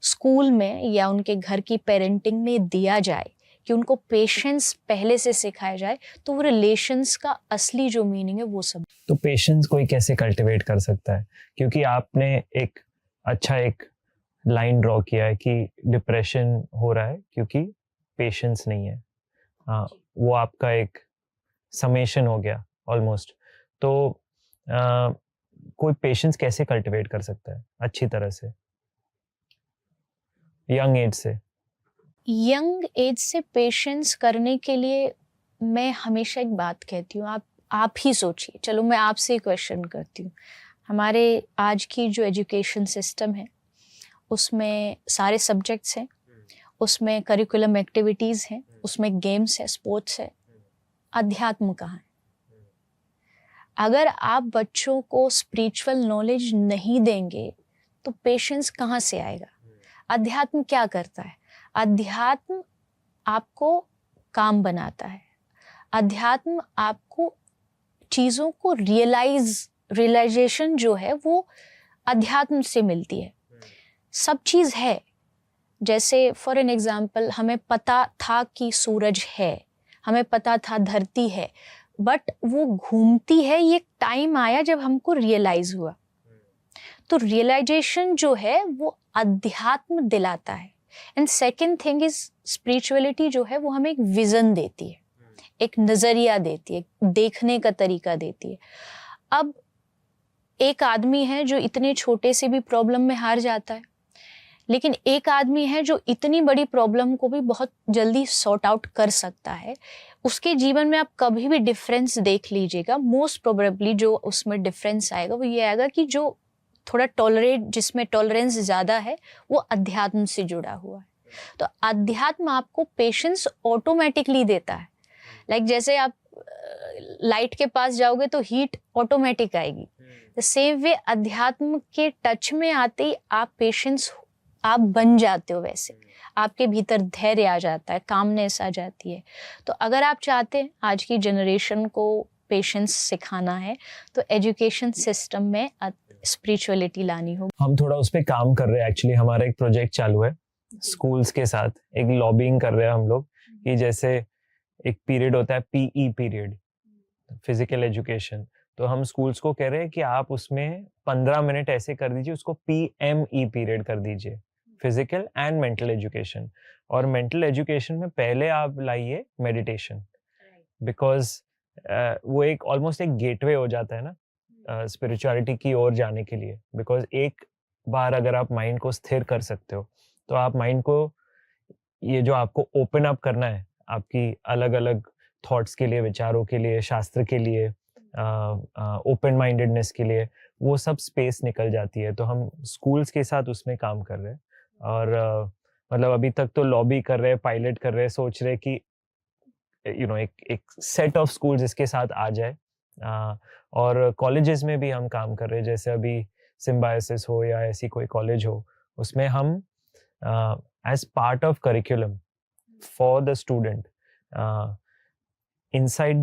स्कूल में या उनके घर की पेरेंटिंग में दिया जाए कि उनको पेशेंस पहले से सिखाया जाए, तो वो रिलेशंस का असली जो मीनिंग है वो सब। तो पेशेंस कोई कैसे कल्टिवेट कर सकता है? क्योंकि आपने एक लाइन ड्रॉ किया है कि डिप्रेशन हो रहा है क्योंकि पेशेंस नहीं है। वो आपका एक समेशन हो गया ऑलमोस्ट। तो कोई पेशेंस कैसे कल्टिवेट कर सकता है अच्छी तरह से यंग एज से? यंग एज से पेशेंस करने के लिए मैं हमेशा एक बात कहती हूँ, आप ही सोचिए। चलो मैं आपसे क्वेश्चन करती हूँ, हमारे आज की जो एजुकेशन सिस्टम है उसमें सारे सब्जेक्ट्स हैं, उसमें करिकुलम एक्टिविटीज़ हैं, उसमें गेम्स है, स्पोर्ट्स है, अध्यात्म कहाँ है? अगर आप बच्चों को स्पिरिचुअल नॉलेज नहीं देंगे तो पेशेंस कहाँ से आएगा? अध्यात्म क्या करता है? अध्यात्म आपको काम बनाता है, अध्यात्म आपको चीज़ों को रियलाइजेशन जो है वो अध्यात्म से मिलती है। सब चीज़ है, जैसे फॉर एन एग्जाम्पल हमें पता था कि सूरज है, हमें पता था धरती है, बट वो घूमती है, ये टाइम आया जब हमको रियलाइज हुआ। तो रियलाइजेशन जो है वो अध्यात्म दिलाता है। And second thing is spirituality जो है वो हमें एक विजन देती है, एक नज़रिया देती है, देखने का तरीका देती है। अब एक आदमी है जो इतने छोटे से भी प्रॉब्लम में हार जाता है, लेकिन एक आदमी है जो इतनी बड़ी प्रॉब्लम को भी बहुत जल्दी सॉर्ट आउट कर सकता है। उसके जीवन में आप कभी भी डिफरेंस देख लीजिएगा, मोस्ट प्रोबेबली जो उसमें डिफरेंस आएगा वो ये आएगा कि जो थोड़ा जिसमें टॉलरेंस ज़्यादा है वो अध्यात्म से जुड़ा हुआ है। तो अध्यात्म आपको पेशेंस ऑटोमेटिकली देता है। लाइक जैसे आप लाइट के पास जाओगे तो हीट ऑटोमेटिक आएगी, द सेम वे अध्यात्म के टच में आते ही आप पेशेंस आप बन जाते हो, वैसे आपके भीतर धैर्य आ जाता है, कामनेस आ जाती है। तो अगर आप चाहते हैं आज की जनरेशन को पेशेंस सिखाना है तो एजुकेशन सिस्टम में स्पिरिचुअलिटी लानी होगी। हम थोड़ा उस पर काम कर रहे हैं। एक्चुअली हमारा एक प्रोजेक्ट चालू है स्कूल्स के साथ, एक लॉबिंग कर रहे हैं हम लोग कि जैसे एक पीरियड होता है पीई पीरियड, फिजिकल एजुकेशन, तो हम स्कूल्स को कह रहे हैं कि आप उसमें 15 मिनट ऐसे कर दीजिए, उसको पीएमई पीरियड कर दीजिए, फिजिकल एंड मेंटल एजुकेशन। और मेंटल एजुकेशन में पहले आप लाइए मेडिटेशन, बिकॉज वो एक ऑलमोस्ट एक गेटवे हो जाता है ना स्पिरिचुअलिटी की ओर जाने के लिए। बिकॉज एक बार अगर आप माइंड को स्थिर कर सकते हो तो आप माइंड को ये जो आपको ओपन अप करना है आपकी अलग अलग थॉट्स के लिए, विचारों के लिए, शास्त्र के लिए, ओपन माइंडेडनेस के लिए, वो सब स्पेस निकल जाती है। तो हम स्कूल्स के साथ उसमें काम कर रहे हैं और मतलब अभी तक तो लॉबी कर रहे हैं, पायलट कर रहे हैं, सोच रहे हैं कि एक सेट ऑफ स्कूल्स इसके साथ आ जाए। और कॉलेजेस में भी हम काम कर रहे हैं, जैसे अभी सिम्बायोसिस हो या ऐसी कोई कॉलेज हो, उसमें हम as part of curriculum for the student inside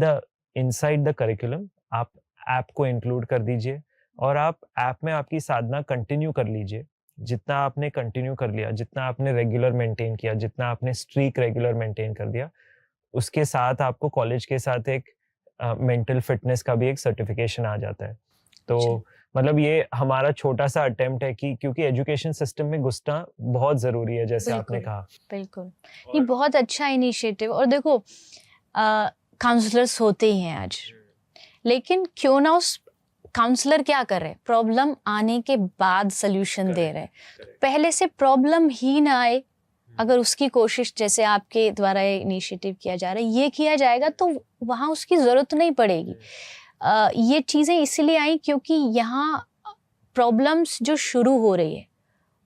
the curriculum आप ऐप को इंक्लूड कर दीजिए और आप ऐप में आपकी साधना कंटिन्यू कर लीजिए। जितना आपने कंटिन्यू कर लिया, जितना आपने रेगुलर मेंटेन किया, जितना आपने स्ट्रीक रेगुलर मेंटेन कर दिया, उसके साथ आपको कॉलेज के साथ एक मेंटल फिटनेस का भी एक सर्टिफिकेशन आ जाता है। तो मतलब ये हमारा छोटा सा अटेम्प्ट है कि क्योंकि एजुकेशन सिस्टम में घुसना बहुत ज़रूरी है, जैसे आपने कहा। बिल्कुल, ये बहुत अच्छा इनिशिएटिव। और देखो काउंसलर्स होते ही हैं आज, लेकिन क्यों ना उस काउंसलर क्या कर रहे हैं, प्रॉब्लम आने के बाद सोल्यूशन दे रहे हैं, पहले से प्रॉब्लम ही ना आए अगर उसकी कोशिश जैसे आपके द्वारा इनिशिएटिव किया जा रहा है ये किया जाएगा तो वहाँ उसकी ज़रूरत नहीं पड़ेगी। ये चीज़ें इसीलिए आई क्योंकि यहाँ प्रॉब्लम्स जो शुरू हो रही है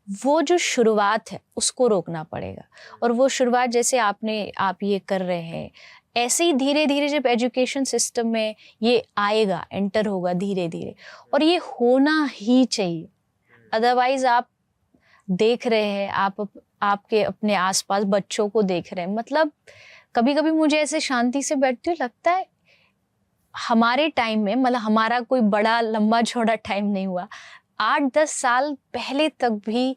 वो जो शुरुआत है उसको रोकना पड़ेगा। और वो शुरुआत जैसे आप ये कर रहे हैं, ऐसे ही धीरे धीरे जब एजुकेशन सिस्टम में ये आएगा, एंटर होगा धीरे धीरे, और ये होना ही चाहिए। अदरवाइज आप देख रहे हैं, आपके अपने आसपास बच्चों को देख रहे हैं, मतलब कभी कभी मुझे ऐसे शांति से बैठती हूँ, लगता है हमारे टाइम में, मतलब हमारा कोई बड़ा लंबा चौड़ा टाइम नहीं हुआ, 8-10 साल पहले तक भी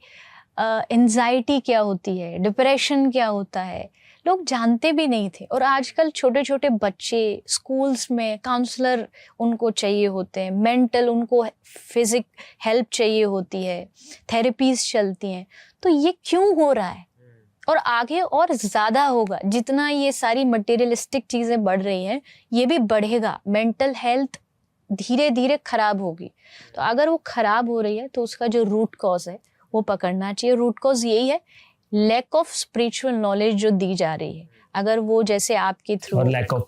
एंजाइटी क्या होती है, डिप्रेशन क्या होता है, लोग जानते भी नहीं थे। और आजकल छोटे छोटे बच्चे स्कूल्स में काउंसलर उनको चाहिए होते हैं, मेंटल उनको फिजिक हेल्प चाहिए होती है, थेरेपीज चलती हैं। तो ये क्यों हो रहा है? और आगे और ज़्यादा होगा, जितना ये सारी मटेरियलिस्टिक चीज़ें बढ़ रही हैं, ये भी बढ़ेगा। मेंटल हेल्थ धीरे धीरे खराब होगी। तो अगर वो खराब हो रही है तो उसका जो रूट कॉज है वो पकड़ना चाहिए। रूट कॉज यही है, लैक ऑफ स्पिरिचुअल नॉलेज जो दी जा रही है। अगर वो जैसे आपके थ्रू, और लैक ऑफ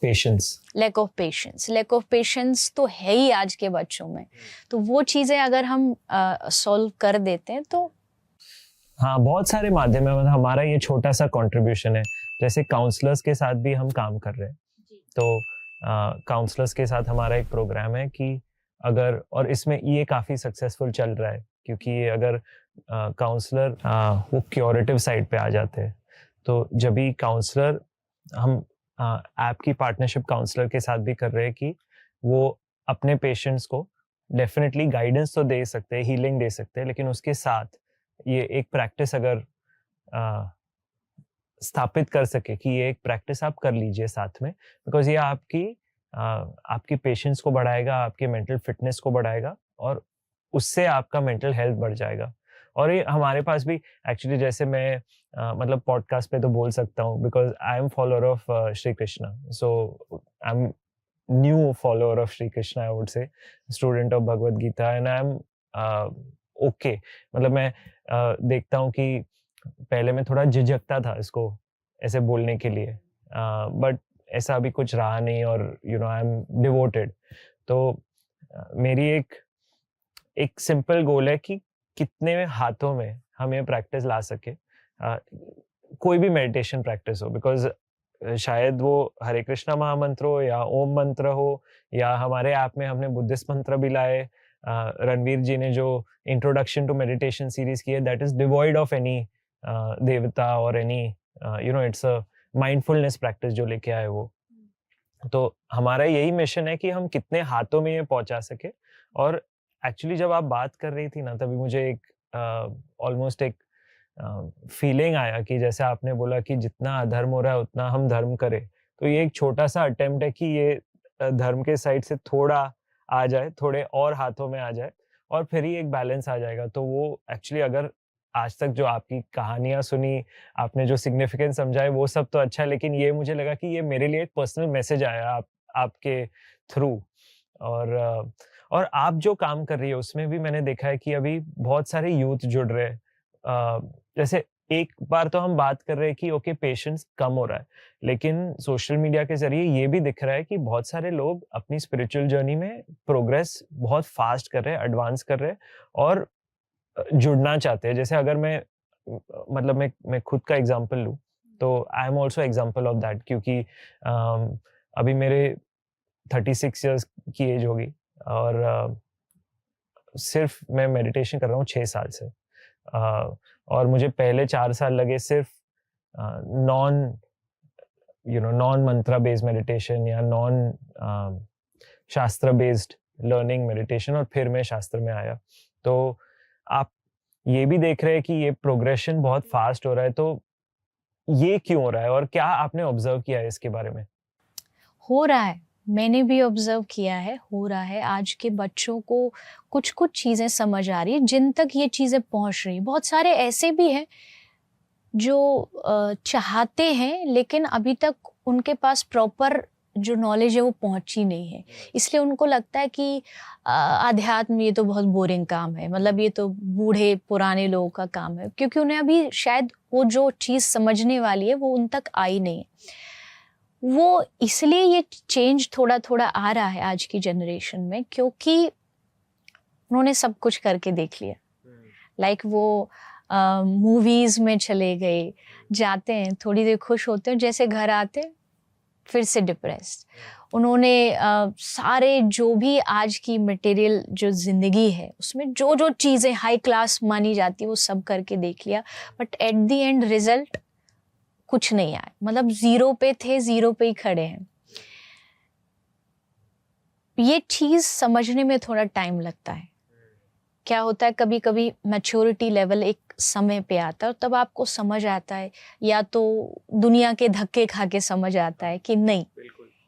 पेशेंस तो है ही आज के बच्चों में। तो वो चीज़ें अगर हम सॉल्व कर देते हैं तो हाँ, बहुत सारे माध्यम है। मतलब हमारा ये छोटा सा कंट्रीब्यूशन है, जैसे काउंसलर्स के साथ भी हम काम कर रहे हैं। तो काउंसलर्स के साथ हमारा एक प्रोग्राम है कि अगर, और इसमें ये काफ़ी सक्सेसफुल चल रहा है, क्योंकि अगर काउंसलर वो क्योरेटिव साइड पे आ जाते हैं, तो जब भी काउंसलर, हम ऐप की पार्टनरशिप काउंसलर के साथ भी कर रहे हैं कि वो अपने पेशेंट्स को डेफिनेटली गाइडेंस तो दे सकते हैं, हीलिंग दे सकते हैं, लेकिन उसके साथ ये एक प्रैक्टिस अगर स्थापित कर सके कि ये एक प्रैक्टिस आप कर लीजिए साथ में, बिकॉज ये आपकी पेशेंस को बढ़ाएगा, आपके मेंटल फिटनेस को बढ़ाएगा, और उससे आपका मेंटल हेल्थ बढ़ जाएगा। और ये हमारे पास भी एक्चुअली, जैसे मैं मतलब पॉडकास्ट पे तो बोल सकता हूँ because I am follower of Shri Krishna, so I am new follower of Shri Krishna, I would say student of Bhagavad Gita, and I am okay. मतलब मैं देखता हूँ कि पहले मैं थोड़ा झिझकता था इसको ऐसे बोलने के लिए, बट ऐसा अभी कुछ रहा नहीं, और you know I am devoted. तो मेरी एक सिंपल गोल है कि कितने हाथों में हम ये प्रैक्टिस ला सके, कोई भी मेडिटेशन प्रैक्टिस हो, बिकॉज शायद वो हरे कृष्णा महामंत्र हो या ओम मंत्र हो, या हमारे ऐप में हमने बुद्धिस्ट मंत्र भी लाए। रणवीर जी ने जो इंट्रोडक्शन टू मेडिटेशन सीरीज की है, that is devoid of any देवता और any you know, it's a mindfulness practice जो लेके आए वो। तो हमारा यही मिशन है कि हम कितने हाथों में ये पहुंचा सके। और एक्चुअली जब आप बात कर रही थी ना, तभी मुझे एक ऑलमोस्ट एक फीलिंग आया कि जैसे आपने बोला कि जितना अधर्म हो रहा है उतना हम धर्म करें, तो ये एक छोटा सा अटेम्प्ट है कि ये धर्म के साइड से थोड़ा आ जाए, थोड़े और हाथों में आ जाए, और फिर ही एक बैलेंस आ जाएगा। तो वो एक्चुअली, अगर आज तक जो आपकी कहानियां सुनी, आपने जो सिग्निफिकेंस समझा है, वो सब तो अच्छा है, लेकिन ये मुझे लगा कि ये मेरे लिए एक पर्सनल मैसेज आया आपके थ्रू। और आप जो काम कर रही है उसमें भी मैंने देखा है कि अभी बहुत सारे यूथ जुड़ रहे हैं। जैसे एक बार तो हम बात कर रहे हैं कि ओके, पेशेंस कम हो रहा है, लेकिन सोशल मीडिया के जरिए ये भी दिख रहा है कि बहुत सारे लोग अपनी स्पिरिचुअल जर्नी में प्रोग्रेस बहुत फास्ट कर रहे हैं, एडवांस कर रहे हैं, और जुड़ना चाहते हैं। जैसे अगर मैं मतलब मैं खुद का एग्जांपल लूँ, तो I am also example of that, क्योंकि अभी मेरे 36 इयर्स की एज होगी, और सिर्फ मैं मेडिटेशन कर रहा हूँ 6 साल से। और मुझे पहले 4 साल लगे सिर्फ नॉन मंत्रा बेस्ड मेडिटेशन या नॉन शास्त्र बेस्ड लर्निंग मेडिटेशन, और फिर मैं शास्त्र में आया। तो आप ये भी देख रहे हैं कि ये प्रोग्रेशन बहुत फास्ट हो रहा है, तो ये क्यों हो रहा है, और क्या आपने ऑब्जर्व किया है इसके बारे में? हो रहा है, मैंने भी ऑब्जर्व किया है, हो रहा है। आज के बच्चों को कुछ कुछ चीज़ें समझ आ रही है, जिन तक ये चीज़ें पहुंच रही। बहुत सारे ऐसे भी हैं जो चाहते हैं, लेकिन अभी तक उनके पास प्रॉपर जो नॉलेज है वो पहुंची नहीं है। इसलिए उनको लगता है कि अध्यात्म ये तो बहुत बोरिंग काम है, मतलब ये तो बूढ़े पुराने लोगों का काम है, क्योंकि उन्हें अभी शायद वो जो चीज़ समझने वाली है वो उन तक आई नहीं है। वो इसलिए ये चेंज थोड़ा थोड़ा आ रहा है आज की जनरेशन में, क्योंकि उन्होंने सब कुछ करके देख लिया। लाइक वो मूवीज में चले गए, जाते हैं, थोड़ी देर खुश होते हैं, जैसे घर आते हैं फिर से डिप्रेस्ड। उन्होंने सारे जो भी आज की मटेरियल जो ज़िंदगी है उसमें जो जो चीज़ें हाई क्लास मानी जाती है वो सब करके देख लिया, but at the end result कुछ नहीं आया, मतलब ज़ीरो पे थे, ज़ीरो पे ही खड़े हैं। ये चीज़ समझने में थोड़ा टाइम लगता है। क्या होता है, कभी कभी मैच्योरिटी लेवल एक समय पे आता है और तब आपको समझ आता है, या तो दुनिया के धक्के खा के समझ आता है कि नहीं,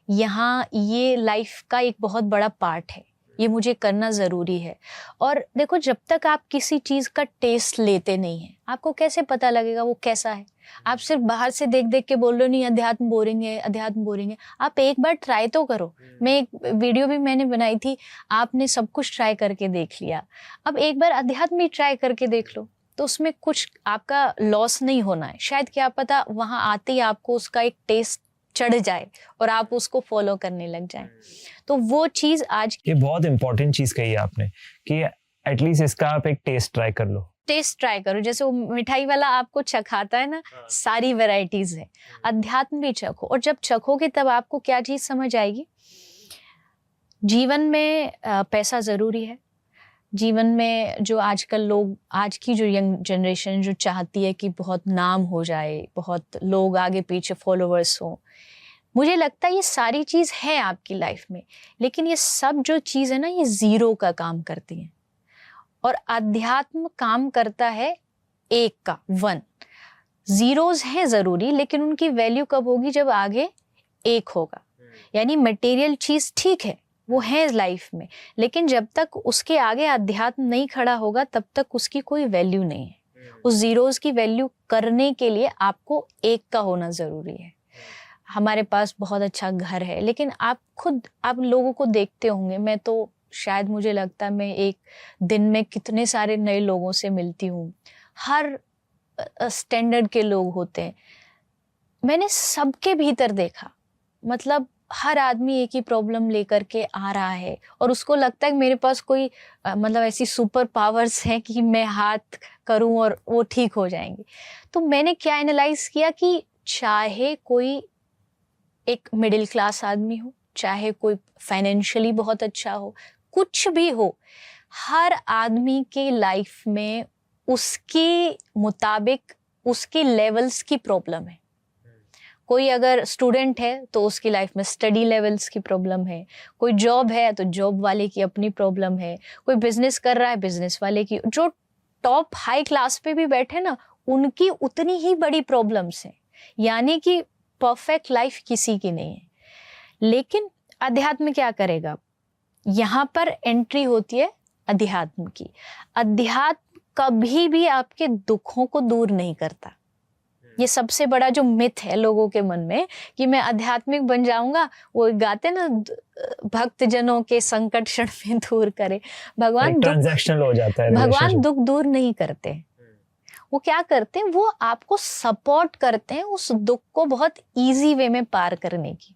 यहाँ ये लाइफ का एक बहुत बड़ा पार्ट है, ये मुझे करना ज़रूरी है। और देखो, जब तक आप किसी चीज़ का टेस्ट लेते नहीं हैं, आपको कैसे पता लगेगा वो कैसा है? आप सिर्फ बाहर से देख देख के बोल रहे हो नहीं अध्यात्म बोरिंग है, अध्यात्म बोरिंग है। आप एक बार ट्राई तो करो। मैं एक वीडियो भी मैंने बनाई थी, आपने सब कुछ ट्राई करके देख लिया, अब एक बार अध्यात्म भी ट्राई करके देख लो, तो उसमें कुछ आपका लॉस नहीं होना है। शायद क्या पता वहाँ आते ही आपको उसका एक टेस्ट चढ़ जाए और आप उसको फॉलो करने लग जाएं। तो वो चीज़ आज ये बहुत इंपॉर्टेंट चीज कही है आपने कि एटलीस्ट इसका आप एक टेस्ट ट्राई कर लो। टेस्ट ट्राई करो। जैसे वो मिठाई वाला आपको चखाता है ना, सारी वैरायटीज है, अध्यात्म भी चखो। और जब चखोगे तब आपको क्या चीज समझ आएगी, जीवन में पैसा जरूरी है। जीवन में जो आजकल लोग, आज की जो यंग जनरेशन जो चाहती है कि बहुत नाम हो जाए, बहुत लोग आगे पीछे फॉलोअर्स हो, मुझे लगता है ये सारी चीज़ है आपकी लाइफ में, लेकिन ये सब जो चीज़ है ना, ये ज़ीरो का काम करती है और अध्यात्म काम करता है एक का, वन। ज़ीरोज़ हैं ज़रूरी, लेकिन उनकी वैल्यू कब होगी, जब आगे एक होगा। यानी मटेरियल चीज़ ठीक है, वो है लाइफ में, लेकिन जब तक उसके आगे अध्यात्म नहीं खड़ा होगा तब तक उसकी कोई वैल्यू नहीं है। उस ज़ीरोज़ की वैल्यू करने के लिए आपको एक का होना ज़रूरी है। हमारे पास बहुत अच्छा घर है, लेकिन आप लोगों को देखते होंगे, मैं तो शायद मुझे लगता है मैं एक दिन में कितने सारे नए लोगों से मिलती हूँ, हर स्टैंडर्ड के लोग होते हैं। मैंने सबके भीतर देखा, मतलब हर आदमी एक ही प्रॉब्लम लेकर के आ रहा है और उसको लगता है कि मेरे पास कोई मतलब ऐसी सुपर पावर्स हैं कि मैं हाथ करूं और वो ठीक हो जाएंगे। तो मैंने क्या एनालाइज किया कि चाहे कोई एक मिडिल क्लास आदमी हो, चाहे कोई फाइनेंशियली बहुत अच्छा हो, कुछ भी हो, हर आदमी के लाइफ में उसके मुताबिक उसके लेवल्स की प्रॉब्लम है। कोई अगर स्टूडेंट है तो उसकी लाइफ में स्टडी लेवल्स की प्रॉब्लम है, कोई जॉब है तो जॉब वाले की अपनी प्रॉब्लम है, कोई बिजनेस कर रहा है बिजनेस वाले की, जो टॉप हाई क्लास पे भी बैठे ना, उनकी उतनी ही बड़ी प्रॉब्लम्स हैं। यानी कि परफेक्ट लाइफ किसी की नहीं है। लेकिन अध्यात्म क्या करेगा, यहाँ पर एंट्री होती है अध्यात्म की। अध्यात्म कभी भी आपके दुखों को दूर नहीं करता। ये सबसे बड़ा जो मिथ है लोगों के मन में कि मैं आध्यात्मिक बन जाऊंगा, वो गाते ना भक्त जनों के संकट क्षण में दूर करे। भगवान ट्रांजैक्शनल हो जाता है, भगवान दुख दूर नहीं करते। वो क्या करते हैं, वो आपको सपोर्ट करते हैं उस दुख को बहुत इजी वे में पार करने की।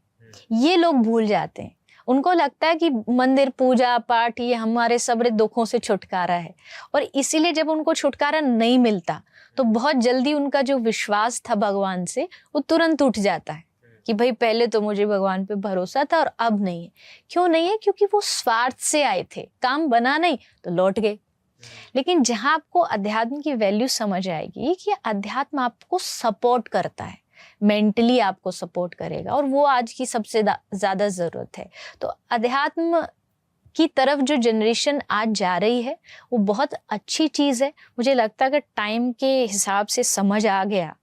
ये लोग भूल जाते हैं, उनको लगता है कि मंदिर पूजा पाठ ये हमारे सारे दुखों से छुटकारा है, और इसीलिए जब उनको छुटकारा नहीं मिलता तो बहुत जल्दी उनका जो विश्वास था भगवान से वो तुरंत उठ जाता है कि भाई पहले तो मुझे भगवान पे भरोसा था और अब नहीं है। क्यों नहीं है? क्योंकि वो स्वार्थ से आए थे, काम बना नहीं तो लौट गए। लेकिन जहां आपको अध्यात्म की वैल्यू समझ आएगी कि अध्यात्म आपको सपोर्ट करता है, मेंटली आपको सपोर्ट करेगा, और वो आज की सबसे ज्यादा जरूरत है। तो अध्यात्म की तरफ जो जनरेशन आज जा रही है वो बहुत अच्छी चीज है। मुझे लगता है कि टाइम के हिसाब से समझ आ गया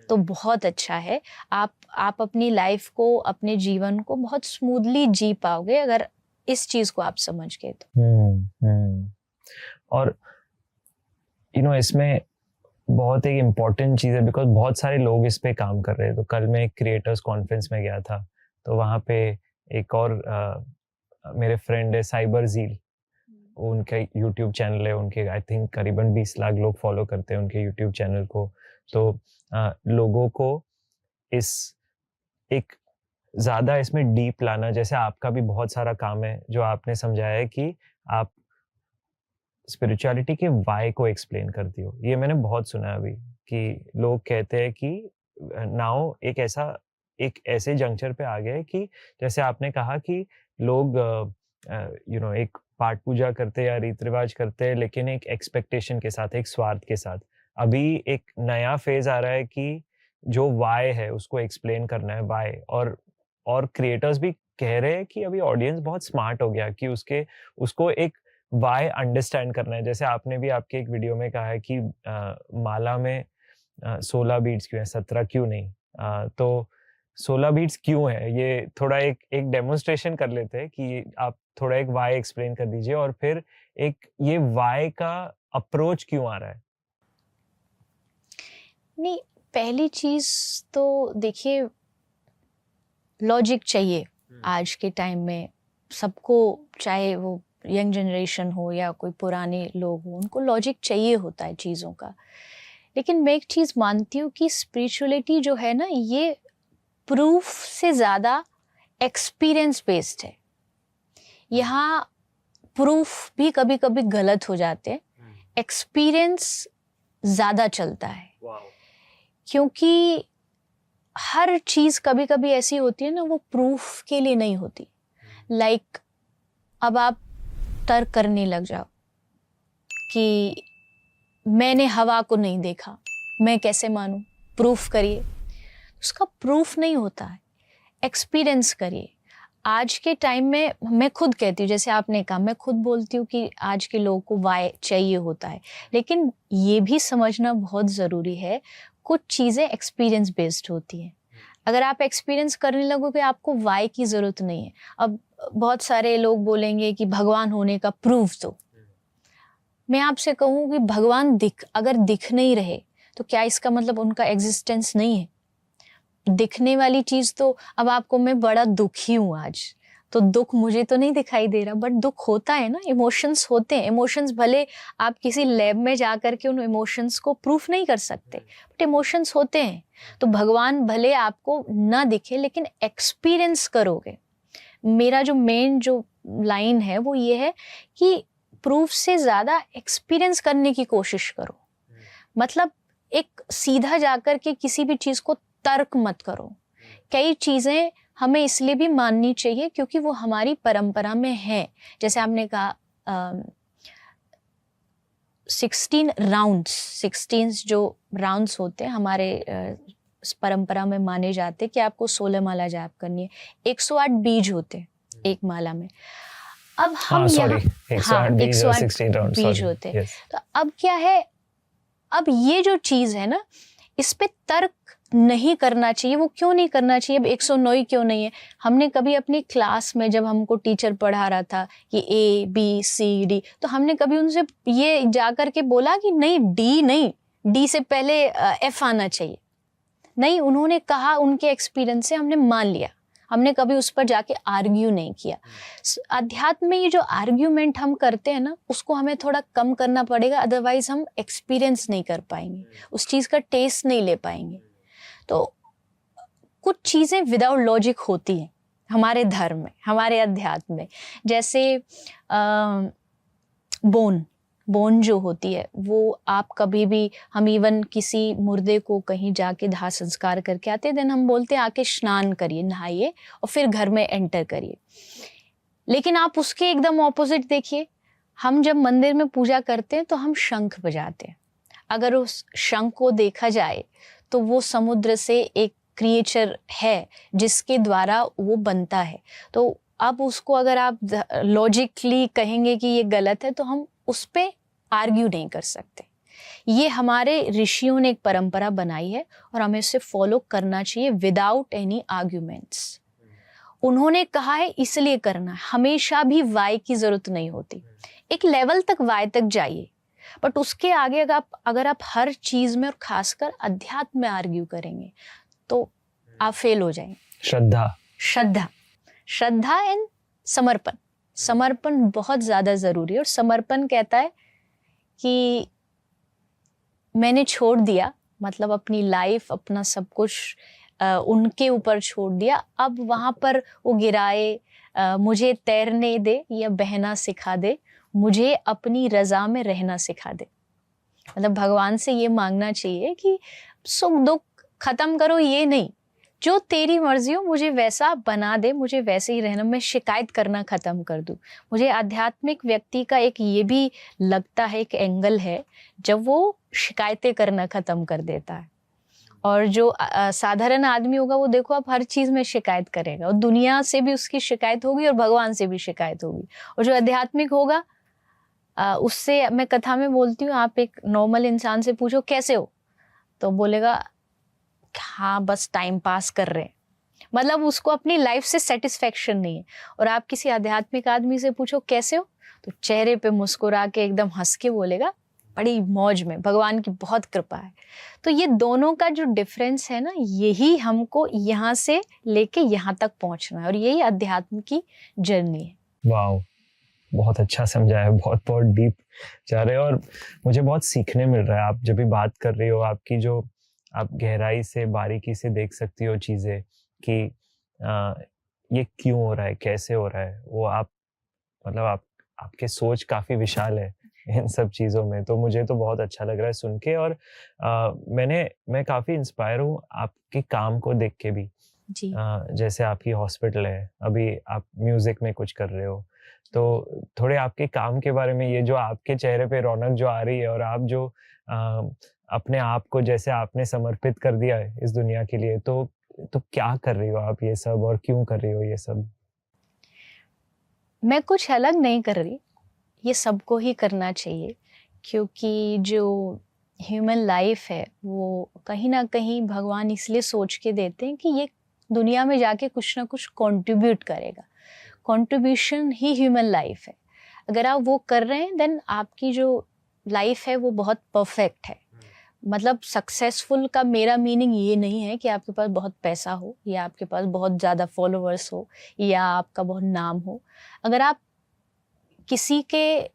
तो बहुत अच्छा है। आप अपनी लाइफ को, अपने जीवन को बहुत स्मूथली जी पाओगे अगर इस चीज को आप समझ गए तो। और इसमें बहुत एक इम्पॉर्टेंट चीज़ है, बिकॉज बहुत सारे लोग इस पे काम कर रहे हैं। तो कल मैं एक क्रिएटर्स कॉन्फ्रेंस में गया था, तो वहाँ पे एक और मेरे फ्रेंड है साइबर ज़ील, उनका यूट्यूब चैनल है, उनके आई थिंक करीबन 20 लाख लोग फॉलो करते हैं उनके यूट्यूब चैनल को। तो लोगों को इस एक ज़्यादा इसमें डीप लाना, जैसे आपका भी बहुत सारा काम है जो आपने समझाया है कि आप स्पिरिचुअलिटी के वाई को एक्सप्लेन करती हो। ये मैंने बहुत सुना अभी कि लोग कहते हैं कि नाउ एक ऐसा एक ऐसे जंक्चर पे आ गए कि जैसे आपने कहा कि लोग एक पाठ पूजा करते या रीति रिवाज करते, लेकिन एक एक्सपेक्टेशन के साथ, एक स्वार्थ के साथ। अभी एक नया फेज आ रहा है कि जो वाई है उसको एक्सप्लेन करना है, वाई। और क्रिएटर्स भी कह रहे हैं कि अभी ऑडियंस बहुत स्मार्ट हो गया कि उसको एक वाई अंडरस्टैंड करना है। जैसे आपने भी आपके एक वीडियो में कहा है कि माला में 16 बीट्स क्यों है, 17 क्यों नहीं? तो 16 बीट्स क्यों है, ये थोड़ा एक डेमोन्स्ट्रेशन कर लेते हैं कि आप थोड़ा एक वाई एक्सप्लेन कर दीजिए, और फिर एक ये वाई का अप्रोच क्यों आ रहा है? नहीं, पहली चीज तो देखिए, लॉजिक चाहिए आज के टाइम में सबको, चाहे वो यंग जनरेशन हो या कोई पुराने लोग हो, उनको लॉजिक चाहिए होता है चीज़ों का। लेकिन मैं एक चीज़ मानती हूँ कि स्पिरिचुअलिटी जो है ना, ये प्रूफ से ज़्यादा एक्सपीरियंस बेस्ड है। यहाँ प्रूफ भी कभी कभी गलत हो जाते हैं, एक्सपीरियंस ज़्यादा चलता है। क्योंकि हर चीज़ कभी कभी ऐसी होती है ना, वो प्रूफ के लिए नहीं होती। लाइक अब आप तर्क करने लग जाओ कि मैंने हवा को नहीं देखा, मैं कैसे मानूं, प्रूफ करिए। उसका प्रूफ नहीं होता है, एक्सपीरियंस करिए। आज के टाइम में मैं खुद कहती हूँ, जैसे आपने कहा, मैं खुद बोलती हूँ कि आज के लोगों को वाई चाहिए होता है, लेकिन ये भी समझना बहुत ज़रूरी है, कुछ चीज़ें एक्सपीरियंस बेस्ड होती हैं। अगर आप एक्सपीरियंस करने लगोगे, आपको वाई की ज़रूरत नहीं है। अब बहुत सारे लोग बोलेंगे कि भगवान होने का प्रूफ दो। मैं आपसे कहूँ कि भगवान अगर दिख नहीं रहे तो क्या इसका मतलब उनका एग्जिस्टेंस नहीं है? दिखने वाली चीज़ तो, अब आपको मैं बड़ा दुखी हूँ आज, तो दुख मुझे तो नहीं दिखाई दे रहा, बट दुख होता है ना, इमोशंस होते हैं। इमोशंस भले आप किसी लैब में जा करके उन इमोशंस को प्रूफ नहीं कर सकते, बट इमोशंस होते हैं। तो भगवान भले आपको ना दिखे, लेकिन एक्सपीरियंस करोगे। मेरा जो मेन जो लाइन है वो ये है कि प्रूफ से ज़्यादा एक्सपीरियंस करने की कोशिश करो। मतलब एक सीधा जाकर के किसी भी चीज़ को तर्क मत करो। कई चीज़ें हमें इसलिए भी माननी चाहिए क्योंकि वो हमारी परंपरा में है। जैसे आपने कहा 16 जो राउंड्स होते हैं हमारे परंपरा में माने जाते हैं कि आपको 16 माला जाप करनी है। 108 बीज होते हैं एक माला में। अब हम 108 बीज होते हैं। तो अब क्या है, अब ये जो चीज़ है ना, इस पे तर्क नहीं करना चाहिए। वो क्यों नहीं करना चाहिए? अब 109 क्यों नहीं है? हमने कभी अपनी क्लास में जब हमको टीचर पढ़ा रहा था कि ABCD, तो हमने कभी उनसे ये जा कर के बोला कि नहीं, डी से पहले F आना चाहिए? नहीं, उन्होंने कहा, उनके एक्सपीरियंस से हमने मान लिया। हमने कभी उस पर जाके आर्ग्यू नहीं किया। अध्यात्म में ये जो आर्ग्यूमेंट हम करते हैं ना, उसको हमें थोड़ा कम करना पड़ेगा, अदरवाइज हम एक्सपीरियंस नहीं कर पाएंगे, उस चीज़ का टेस्ट नहीं ले पाएंगे। तो कुछ चीज़ें विदाउट लॉजिक होती हैं हमारे धर्म में, हमारे अध्यात्म में। जैसे बोन जो होती है, वो आप कभी भी, हम इवन किसी मुर्दे को कहीं जाके दाह संस्कार करके आते, देन हम बोलते हैं आके स्नान करिए, नहाइए और फिर घर में एंटर करिए। लेकिन आप उसके एकदम ऑपोजिट देखिए, हम जब मंदिर में पूजा करते हैं तो हम शंख बजाते हैं। अगर उस शंख को देखा जाए तो वो समुद्र से एक क्रिएचर है जिसके द्वारा वो बनता है। तो अब उसको अगर आप लॉजिकली कहेंगे कि ये गलत है, तो हम उस पर आर्ग्यू नहीं कर सकते। ये हमारे ऋषियों ने एक परंपरा बनाई है और हमें उसे फॉलो करना चाहिए विदाउट एनी आर्ग्यूमेंट्स। उन्होंने कहा है इसलिए करना है। हमेशा भी वाई की जरूरत नहीं होती। एक लेवल तक वाई तक जाइए, बट उसके आगे अगर आप हर चीज में और खासकर अध्यात्म में आर्ग्यू करेंगे तो आप फेल हो जाएंगे। श्रद्धा एंड समर्पण बहुत ज्यादा जरूरी है। और समर्पण कहता है कि मैंने छोड़ दिया, मतलब अपनी लाइफ, अपना सब कुछ उनके ऊपर छोड़ दिया। अब वहां पर वो गिराए, मुझे तैरने दे या बहना सिखा दे, मुझे अपनी रजा में रहना सिखा दे। मतलब भगवान से ये मांगना चाहिए कि सुख दुख खत्म करो, ये नहीं, जो तेरी मर्जी हो, मुझे वैसा बना दे, मुझे वैसे ही रहना, मैं शिकायत करना खत्म कर दूं। मुझे आध्यात्मिक व्यक्ति का एक ये भी लगता है, एक एंगल है, जब वो शिकायतें करना खत्म कर देता है। और जो साधारण आदमी होगा, वो देखो आप हर चीज में शिकायत करेगा, और दुनिया से भी उसकी शिकायत होगी और भगवान से भी शिकायत होगी। और जो आध्यात्मिक होगा, उससे मैं कथा में बोलती हूँ, आप एक नॉर्मल इंसान से पूछो कैसे हो, तो बोलेगा हाँ बस टाइम पास कर रहे हैं, मतलब उसको अपनी लाइफ से सेटिस्फेक्शन नहीं है। और आप किसी आध्यात्मिक आदमी से पूछो कैसे हो, तो चेहरे पे मुस्कुरा के एकदम हंस के बोलेगा बड़ी मौज में, भगवान की बहुत कृपा है। तो ये दोनों का जो डिफरेंस है ना, यही हमको यहाँ से लेके यहाँ तक पहुँचना है, और यही अध्यात्म की जर्नी है। वाओ, बहुत अच्छा समझाया, बहुत बहुत डीप जा रहे हो, और मुझे बहुत सीखने मिल रहा है। आप जब भी बात कर रही हो, आपकी जो आप गहराई से बारीकी से देख सकती हो चीजें कि ये क्यों हो रहा है, कैसे हो रहा है, वो आप मतलब आपके सोच काफी विशाल है इन सब चीजों में। तो मुझे तो बहुत अच्छा लग रहा है सुन के, और मैं काफी इंस्पायर हूँ आपके काम को देख के भी। जी। जैसे आपकी हॉस्पिटल है, अभी आप म्यूजिक में कुछ कर रहे हो, तो थोड़े आपके काम के बारे में, ये जो आपके चेहरे पे रौनक जो आ रही है, और आप जो अपने आप को जैसे आपने समर्पित कर दिया है इस दुनिया के लिए, तो क्या कर रही हो आप ये सब, और क्यों कर रही हो ये सब? मैं कुछ अलग नहीं कर रही, ये सबको ही करना चाहिए, क्योंकि जो ह्यूमन लाइफ है वो कहीं ना कहीं भगवान इसलिए सोच के देते हैं कि ये दुनिया में जाके कुछ ना कुछ कंट्रीब्यूट करेगा। कंट्रीब्यूशन ही ह्यूमन लाइफ है। अगर आप वो कर रहे हैं, देन आपकी जो लाइफ है वो बहुत परफेक्ट है। मतलब सक्सेसफुल का मेरा मीनिंग ये नहीं है कि आपके पास बहुत पैसा हो, या आपके पास बहुत ज़्यादा फॉलोअर्स हो, या आपका बहुत नाम हो। अगर आप किसी के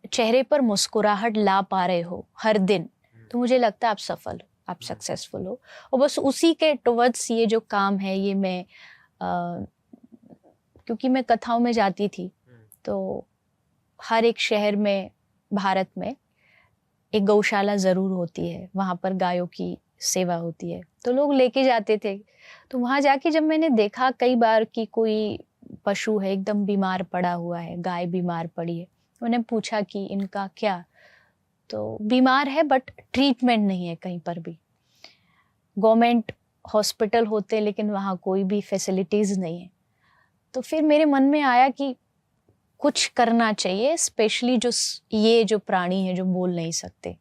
चेहरे पर मुस्कुराहट ला पा रहे हो हर दिन, तो मुझे लगता है आप सफल हो, आप सक्सेसफुल हो। और बस उसी के टुवर्ड्स ये जो काम है, ये मैं क्योंकि मैं कथाओं में जाती थी, तो हर एक शहर में भारत में एक गौशाला ज़रूर होती है, वहाँ पर गायों की सेवा होती है, तो लोग लेके जाते थे। तो वहाँ जाके जब मैंने देखा कई बार कि कोई पशु है एकदम बीमार पड़ा हुआ है, गाय बीमार पड़ी है, मैंने पूछा कि इनका क्या, तो बीमार है बट ट्रीटमेंट नहीं है कहीं पर भी। गवर्नमेंट हॉस्पिटल होते लेकिन वहाँ कोई भी फैसिलिटीज़ नहीं है। तो फिर मेरे मन में आया कि कुछ करना चाहिए, स्पेशली जो ये जो प्राणी है जो बोल नहीं सकते।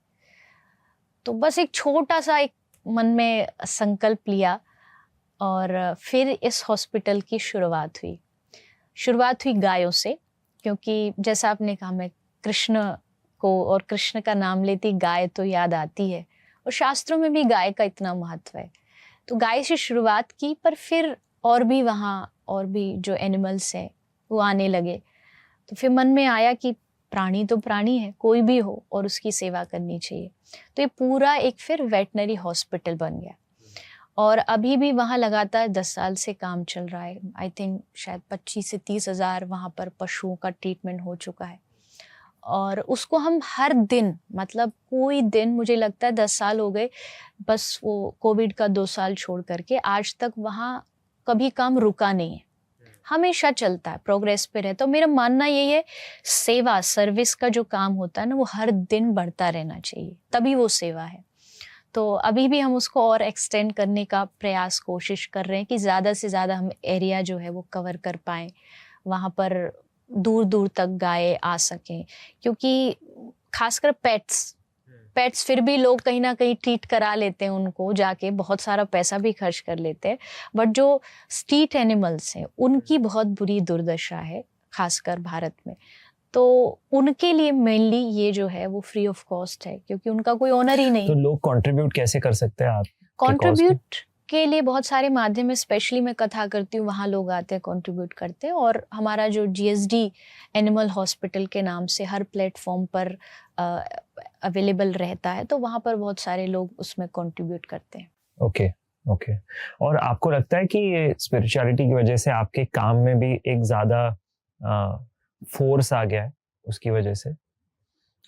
तो बस एक छोटा सा एक मन में संकल्प लिया, और फिर इस हॉस्पिटल की शुरुआत हुई। शुरुआत हुई गायों से, क्योंकि जैसा आपने कहा, मैं कृष्ण को और कृष्ण का नाम लेती गाय तो याद आती है, और शास्त्रों में भी गाय का इतना महत्व है। तो गाय से शुरुआत की, पर फिर और भी वहाँ और भी जो एनिमल्स हैं वो आने लगे। तो फिर मन में आया कि प्राणी तो प्राणी है, कोई भी हो, और उसकी सेवा करनी चाहिए। तो ये पूरा एक फिर वेटनरी हॉस्पिटल बन गया, और अभी भी वहाँ लगातार 10 साल से काम चल रहा है। आई थिंक शायद 25 से 30 हज़ार वहाँ पर पशुओं का ट्रीटमेंट हो चुका है, और उसको हम हर दिन, मतलब कोई दिन, मुझे लगता है 10 साल हो गए, बस वो कोविड का 2 साल छोड़ करके आज तक वहाँ कभी काम रुका नहीं है, हमेशा चलता है, प्रोग्रेस पे रहता है। तो मेरा मानना यही है, सेवा सर्विस का जो काम होता है ना, वो हर दिन बढ़ता रहना चाहिए, तभी वो सेवा है। तो अभी भी हम उसको और एक्सटेंड करने का प्रयास, कोशिश कर रहे हैं कि ज़्यादा से ज़्यादा हम एरिया जो है वो कवर कर पाएँ, वहाँ पर दूर दूर तक गाय आ सकें। क्योंकि खासकर पेट्स फिर भी लोग कहीं ना कहीं ट्रीट करा लेते हैं उनको जाके, बहुत सारा पैसा भी खर्च कर लेते हैं, बट जो स्ट्रीट एनिमल्स हैं उनकी बहुत बुरी दुर्दशा है, खासकर भारत में। तो उनके लिए मेनली ये जो है वो फ्री ऑफ कॉस्ट है, क्योंकि उनका कोई ओनर ही नहीं। तो लोग कंट्रीब्यूट कैसे कर सकते हैं आप कंट्रीब्यूट के लिए बहुत सारे माध्यम है, स्पेशली मैं कथा करती हूँ, वहाँ लोग आते हैं, कंट्रीब्यूट करते हैं। और हमारा जो जीएसडी एनिमल हॉस्पिटल के नाम से हर प्लेटफॉर्म पर अवेलेबल रहता है, तो वहाँ पर बहुत सारे लोग उसमें कंट्रीब्यूट करते हैं। Okay okay. और आपको लगता है कि ये स्पिरिचुअलिटी की वजह से आपके काम में भी एक ज़्यादा फोर्स आ गया है उसकी वजह से,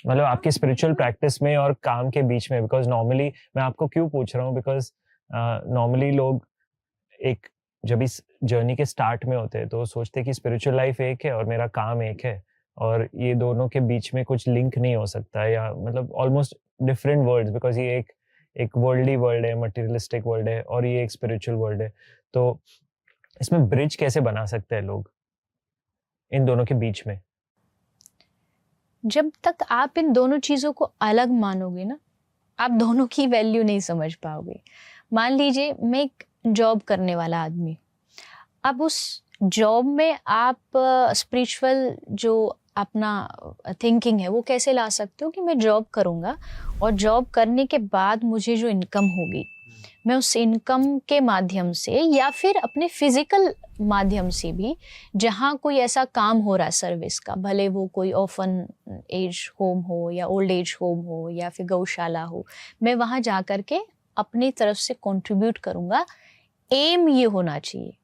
मतलब आपकी स्पिरिचुअल प्रैक्टिस में और काम के बीच में? बिकॉज नॉर्मली मैं आपको क्यों पूछ रहा हूँ, बिकॉज नॉर्मली लोग एक जब इस जर्नी के स्टार्ट में होते हैं तो सोचते हैं कि स्पिरिचुअल लाइफ एक है और मेरा काम एक है और ये दोनों के बीच में कुछ लिंक नहीं हो सकता, या मतलब ऑलमोस्ट डिफरेंट वर्ल्ड्स, बिकॉज ये एक वर्ल्डली वर्ल्ड है, मटेरियलिस्टिक वर्ल्ड है, और ये एक स्पिरिचुअल वर्ल्ड है। तो इसमें ब्रिज कैसे बना सकते हैं लोग इन दोनों के बीच में? जब तक आप इन दोनों चीज़ों को अलग मानोगे ना, आप दोनों की वैल्यू नहीं समझ पाओगे। मान लीजिए मैं एक जॉब करने वाला आदमी, अब उस जॉब में आप स्पिरिचुअल जो अपना थिंकिंग है वो कैसे ला सकते हो कि मैं जॉब करूँगा और जॉब करने के बाद मुझे जो इनकम होगी मैं उस इनकम के माध्यम से या फिर अपने फिजिकल माध्यम से भी, जहाँ कोई ऐसा काम हो रहा है सर्विस का, भले वो कोई ऑर्फन एज होम हो या ओल्ड एज होम हो या फिर गौशाला हो, मैं वहाँ जा कर के अपनी तरफ से कंट्रीब्यूट करूँगा। एम ये होना चाहिए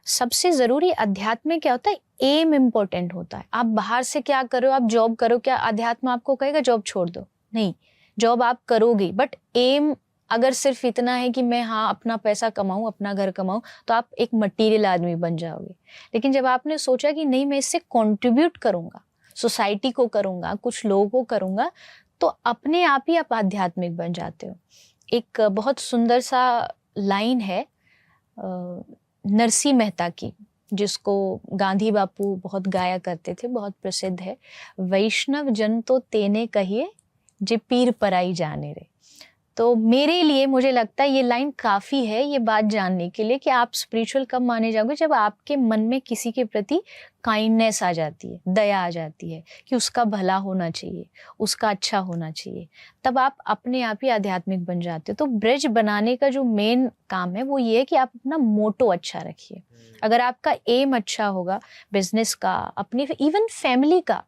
सबसे ज़रूरी। अध्यात्म में क्या होता है, एम इम्पोर्टेंट होता है। आप बाहर से क्या करो, आप जॉब करो, क्या अध्यात्म आपको कहेगा जॉब छोड़ दो? नहीं, जॉब आप करोगे, बट एम अगर सिर्फ इतना है कि मैं हाँ अपना पैसा कमाऊँ, अपना घर कमाऊँ, तो आप एक मटीरियल आदमी बन जाओगे। लेकिन जब आपने सोचा कि नहीं मैं इससे कंट्रीब्यूट करूँगा, सोसाइटी को करूँगा, कुछ लोगों को करूँगा, तो अपने आप ही आप आध्यात्मिक बन जाते हो। एक बहुत सुंदर सा लाइन है नरसिंह मेहता की, जिसको गांधी बापू बहुत गाया करते थे, बहुत प्रसिद्ध है। वैष्णव जन तो तेने कहिए जे पीर पराई जाने रे। तो मेरे लिए मुझे लगता है ये लाइन काफ़ी है ये बात जानने के लिए कि आप स्पिरिचुअल कब माने जाओगे, जब आपके मन में किसी के प्रति काइंडनेस आ जाती है, दया आ जाती है कि उसका भला होना चाहिए, उसका अच्छा होना चाहिए, तब आप अपने आप ही आध्यात्मिक बन जाते हो। तो ब्रिज बनाने का जो मेन काम है वो ये है कि आप अपना मोटो अच्छा रखिए। अगर आपका एम अच्छा होगा बिजनेस का, अपनी इवन फैमिली का,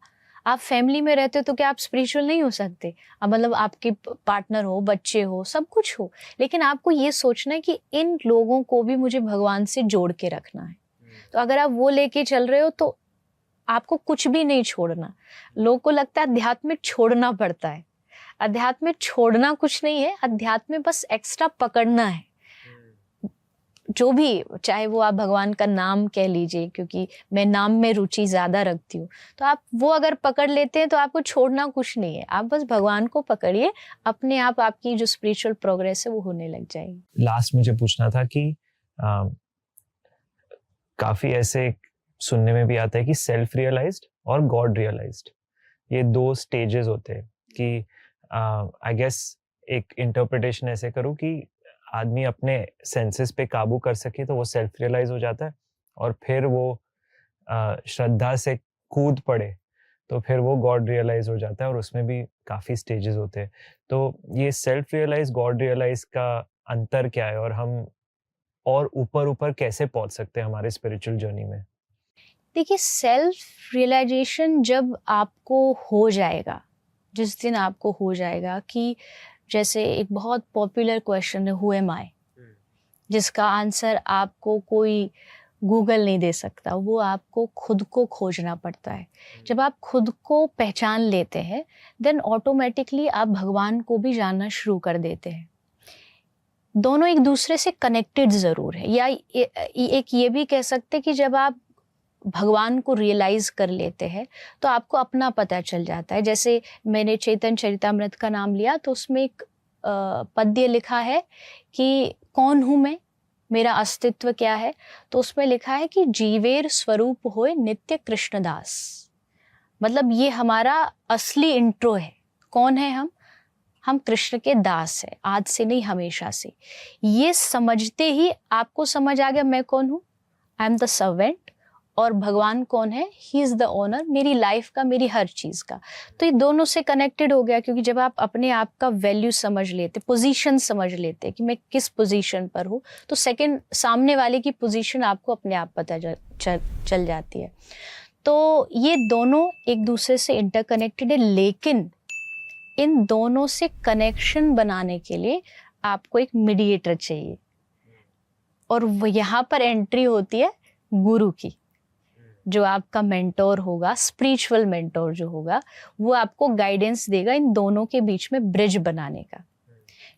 आप फैमिली में रहते हो तो क्या आप स्पिरिचुअल नहीं हो सकते? अब मतलब आपके पार्टनर हो, बच्चे हो, सब कुछ हो, लेकिन आपको ये सोचना है कि इन लोगों को भी मुझे भगवान से जोड़ के रखना है। तो अगर आप वो लेके चल रहे हो तो आपको कुछ भी नहीं छोड़ना। लोगों को लगता है अध्यात्म में छोड़ना पड़ता है। अध्यात्म में छोड़ना कुछ नहीं है, अध्यात्म में बस एक्स्ट्रा पकड़ना है। जो भी, चाहे वो आप भगवान का नाम कह लीजिए, क्योंकि मैं नाम में रुचि ज़्यादा रखती हूँ, तो आप वो अगर पकड़ लेते हैं तो आपको छोड़ना कुछ नहीं है। आप बस भगवान को पकड़िए, अपने आप आपकी जो स्पिरिचुअल प्रोग्रेस है वो होने लग जाएगी। लास्ट मुझे पूछना था कि काफ़ी ऐसे सुनने में भी आता है कि सेल्फ रियलाइज्ड और गॉड रियलाइज्ड, ये दो स्टेजेस होते हैं कि आई गेस एक इंटरप्रिटेशन ऐसे करूँ कि आदमी अपने सेंसेस पे काबू कर सके तो वो सेल्फ रियलाइज हो जाता है, और फिर वो श्रद्धा से कूद पड़े तो फिर वो गॉड रियलाइज हो जाता है, और उसमें भी काफ़ी स्टेजेस होते हैं। तो ये सेल्फ रियलाइज गॉड रियलाइज का अंतर क्या है, और हम और ऊपर ऊपर कैसे पहुंच सकते हैं हमारे स्पिरिचुअल जर्नी में? देखिए, सेल्फ रियलाइजेशन जब आपको हो जाएगा, जिस दिन आपको हो जाएगा कि जैसे एक बहुत पॉपुलर क्वेश्चन है, हु एम आई, जिसका आंसर आपको कोई गूगल नहीं दे सकता, वो आपको खुद को खोजना पड़ता है। जब आप खुद को पहचान लेते हैं, देन ऑटोमेटिकली आप भगवान को भी जानना शुरू कर देते हैं। दोनों एक दूसरे से कनेक्टेड ज़रूर है, या एक ये भी कह सकते हैं कि जब आप भगवान को रियलाइज कर लेते हैं तो आपको अपना पता चल जाता है। जैसे मैंने चैतन्य चरितामृत का नाम लिया तो उसमें एक पद्य लिखा है कि कौन हूँ मैं, मेरा अस्तित्व क्या है। तो उसमें लिखा है कि जीवेर स्वरूप होए नित्य कृष्णदास। मतलब ये हमारा असली इंट्रो है। कौन है हम कृष्ण के दास है, आज से नहीं हमेशा से। ये समझते ही आपको समझ आ गया मैं कौन हूँ, आई एम द सर्वेंट, और भगवान कौन है, ही इज़ द ओनर मेरी लाइफ का, मेरी हर चीज़ का। तो ये दोनों से कनेक्टेड हो गया, क्योंकि जब आप अपने आप का वैल्यू समझ लेते, पोजीशन समझ लेते कि मैं किस पोजीशन पर हूँ, तो सेकंड सामने वाले की पोजीशन आपको अपने आप पता चल जाती है। तो ये दोनों एक दूसरे से इंटरकनेक्टेड है, लेकिन इन दोनों से कनेक्शन बनाने के लिए आपको एक मीडिएटर चाहिए, और वो यहाँ पर एंट्री होती है गुरु की, जो आपका मेंटोर होगा, स्पिरिचुअल मेंटोर जो होगा, वो आपको गाइडेंस देगा इन दोनों के बीच में ब्रिज बनाने का।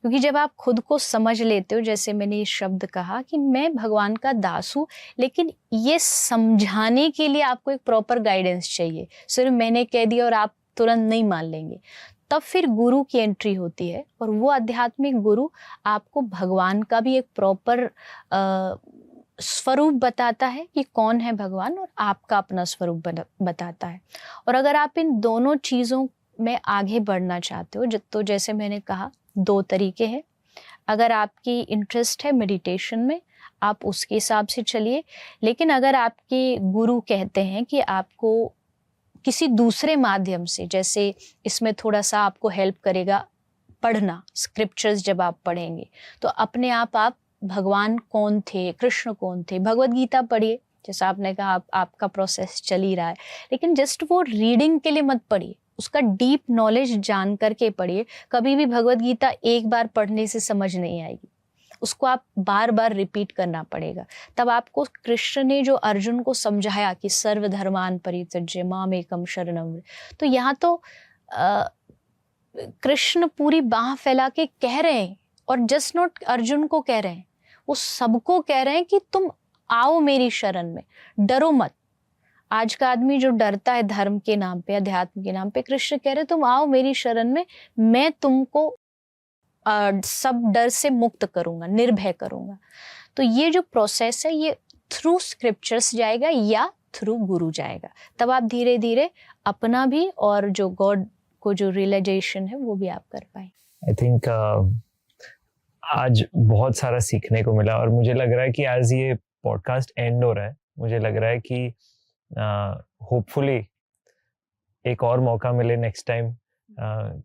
क्योंकि जब आप खुद को समझ लेते हो, जैसे मैंने ये शब्द कहा कि मैं भगवान का दास हूँ, लेकिन ये समझाने के लिए आपको एक प्रॉपर गाइडेंस चाहिए। सिर्फ मैंने कह दिया और आप तुरंत नहीं मान लेंगे, तब फिर गुरु की एंट्री होती है। और वो आध्यात्मिक गुरु आपको भगवान का भी एक प्रॉपर स्वरूप बताता है कि कौन है भगवान, और आपका अपना स्वरूप बताता है। और अगर आप इन दोनों चीज़ों में आगे बढ़ना चाहते हो, तो जैसे मैंने कहा 2 तरीके हैं। अगर आपकी इंटरेस्ट है मेडिटेशन में, आप उसके हिसाब से चलिए। लेकिन अगर आपके गुरु कहते हैं कि आपको किसी दूसरे माध्यम से, जैसे इसमें थोड़ा सा आपको हेल्प करेगा पढ़ना, स्क्रिप्चर्स जब आप पढ़ेंगे तो अपने आप भगवान कौन थे, कृष्ण कौन थे, भगवत गीता पढ़िए। जैसा आपने कहा आपका प्रोसेस चल ही रहा है, लेकिन जस्ट वो रीडिंग के लिए मत पढ़िए, उसका डीप नॉलेज जान करके पढ़िए। कभी भी भगवत गीता एक बार पढ़ने से समझ नहीं आएगी, उसको आप बार बार रिपीट करना पड़ेगा। तब आपको कृष्ण ने जो अर्जुन को समझाया कि सर्वधर्मान परित्यज्य मामेकम शरणम, तो यहाँ तो कृष्ण पूरी बाह फैला के कह रहे हैं, और जस्ट नॉट अर्जुन को कह रहे हैं, वो सबको कह रहे हैं कि तुम आओ मेरी शरण में, डरो मत। आज का आदमी जो डरता है धर्म के नाम पे, अध्यात्म के नाम पे, कृष्ण कह रहे तुम आओ मेरी शरण में, मैं तुमको सब डर से मुक्त करूंगा, निर्भय करूंगा। तो ये जो प्रोसेस है ये थ्रू स्क्रिप्चर्स जाएगा या थ्रू गुरु जाएगा। तब आप धीरे धीरे अपना भी और जो गॉड को जो रियलाइजेशन है वो भी आप कर पाए। आई थिंक आज बहुत सारा सीखने को मिला, और मुझे लग रहा है कि आज ये पॉडकास्ट एंड हो रहा है, मुझे लग रहा है कि होपफुली एक और मौका मिले नेक्स्ट टाइम,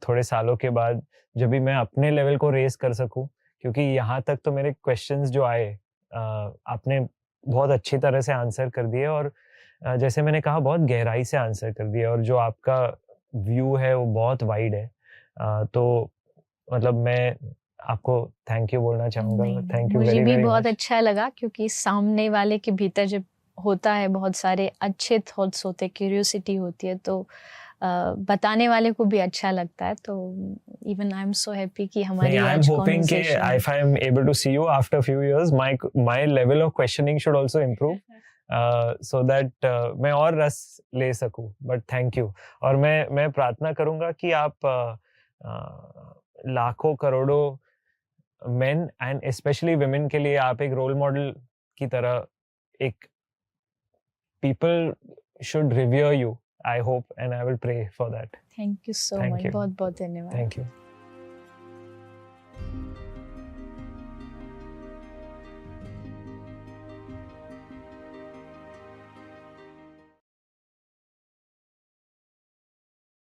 थोड़े सालों के बाद, जब भी मैं अपने लेवल को रेस कर सकूं। क्योंकि यहाँ तक तो मेरे क्वेश्चंस जो आए आपने बहुत अच्छी तरह से आंसर कर दिए, और जैसे मैंने कहा बहुत गहराई से आंसर कर दिए, और जो आपका व्यू है वो बहुत वाइड है। तो मतलब मैं आपको थैंक यू बोलना चाहूँगा। थैंक यू मुझे वेरी भी वेरी बहुत मच। अच्छा लगा, क्योंकि सामने वाले के भीतर जब होता है बहुत सारे अच्छे थॉट्स होते, क्यूरियोसिटी होती है, तो बताने वाले को भी अच्छा लगता है। तो even I am so happy कि हमारी आई एम आज होपिंग कि conversation, if I am able to see you after a few years, my level of questioning should also improve, so that मैं और रस ले सकूं। But thank you. और मैं प्रार्थना करूंगा कि आप लाखों करोड़ों मेन एंड स्पेशली विमेन के लिए आप एक रोल मॉडल की तरह, एक people should revere you, I hope, and I will pray for that. Thank you so Thank much, you. बहुत बहुत धन्यवाद। Thank you.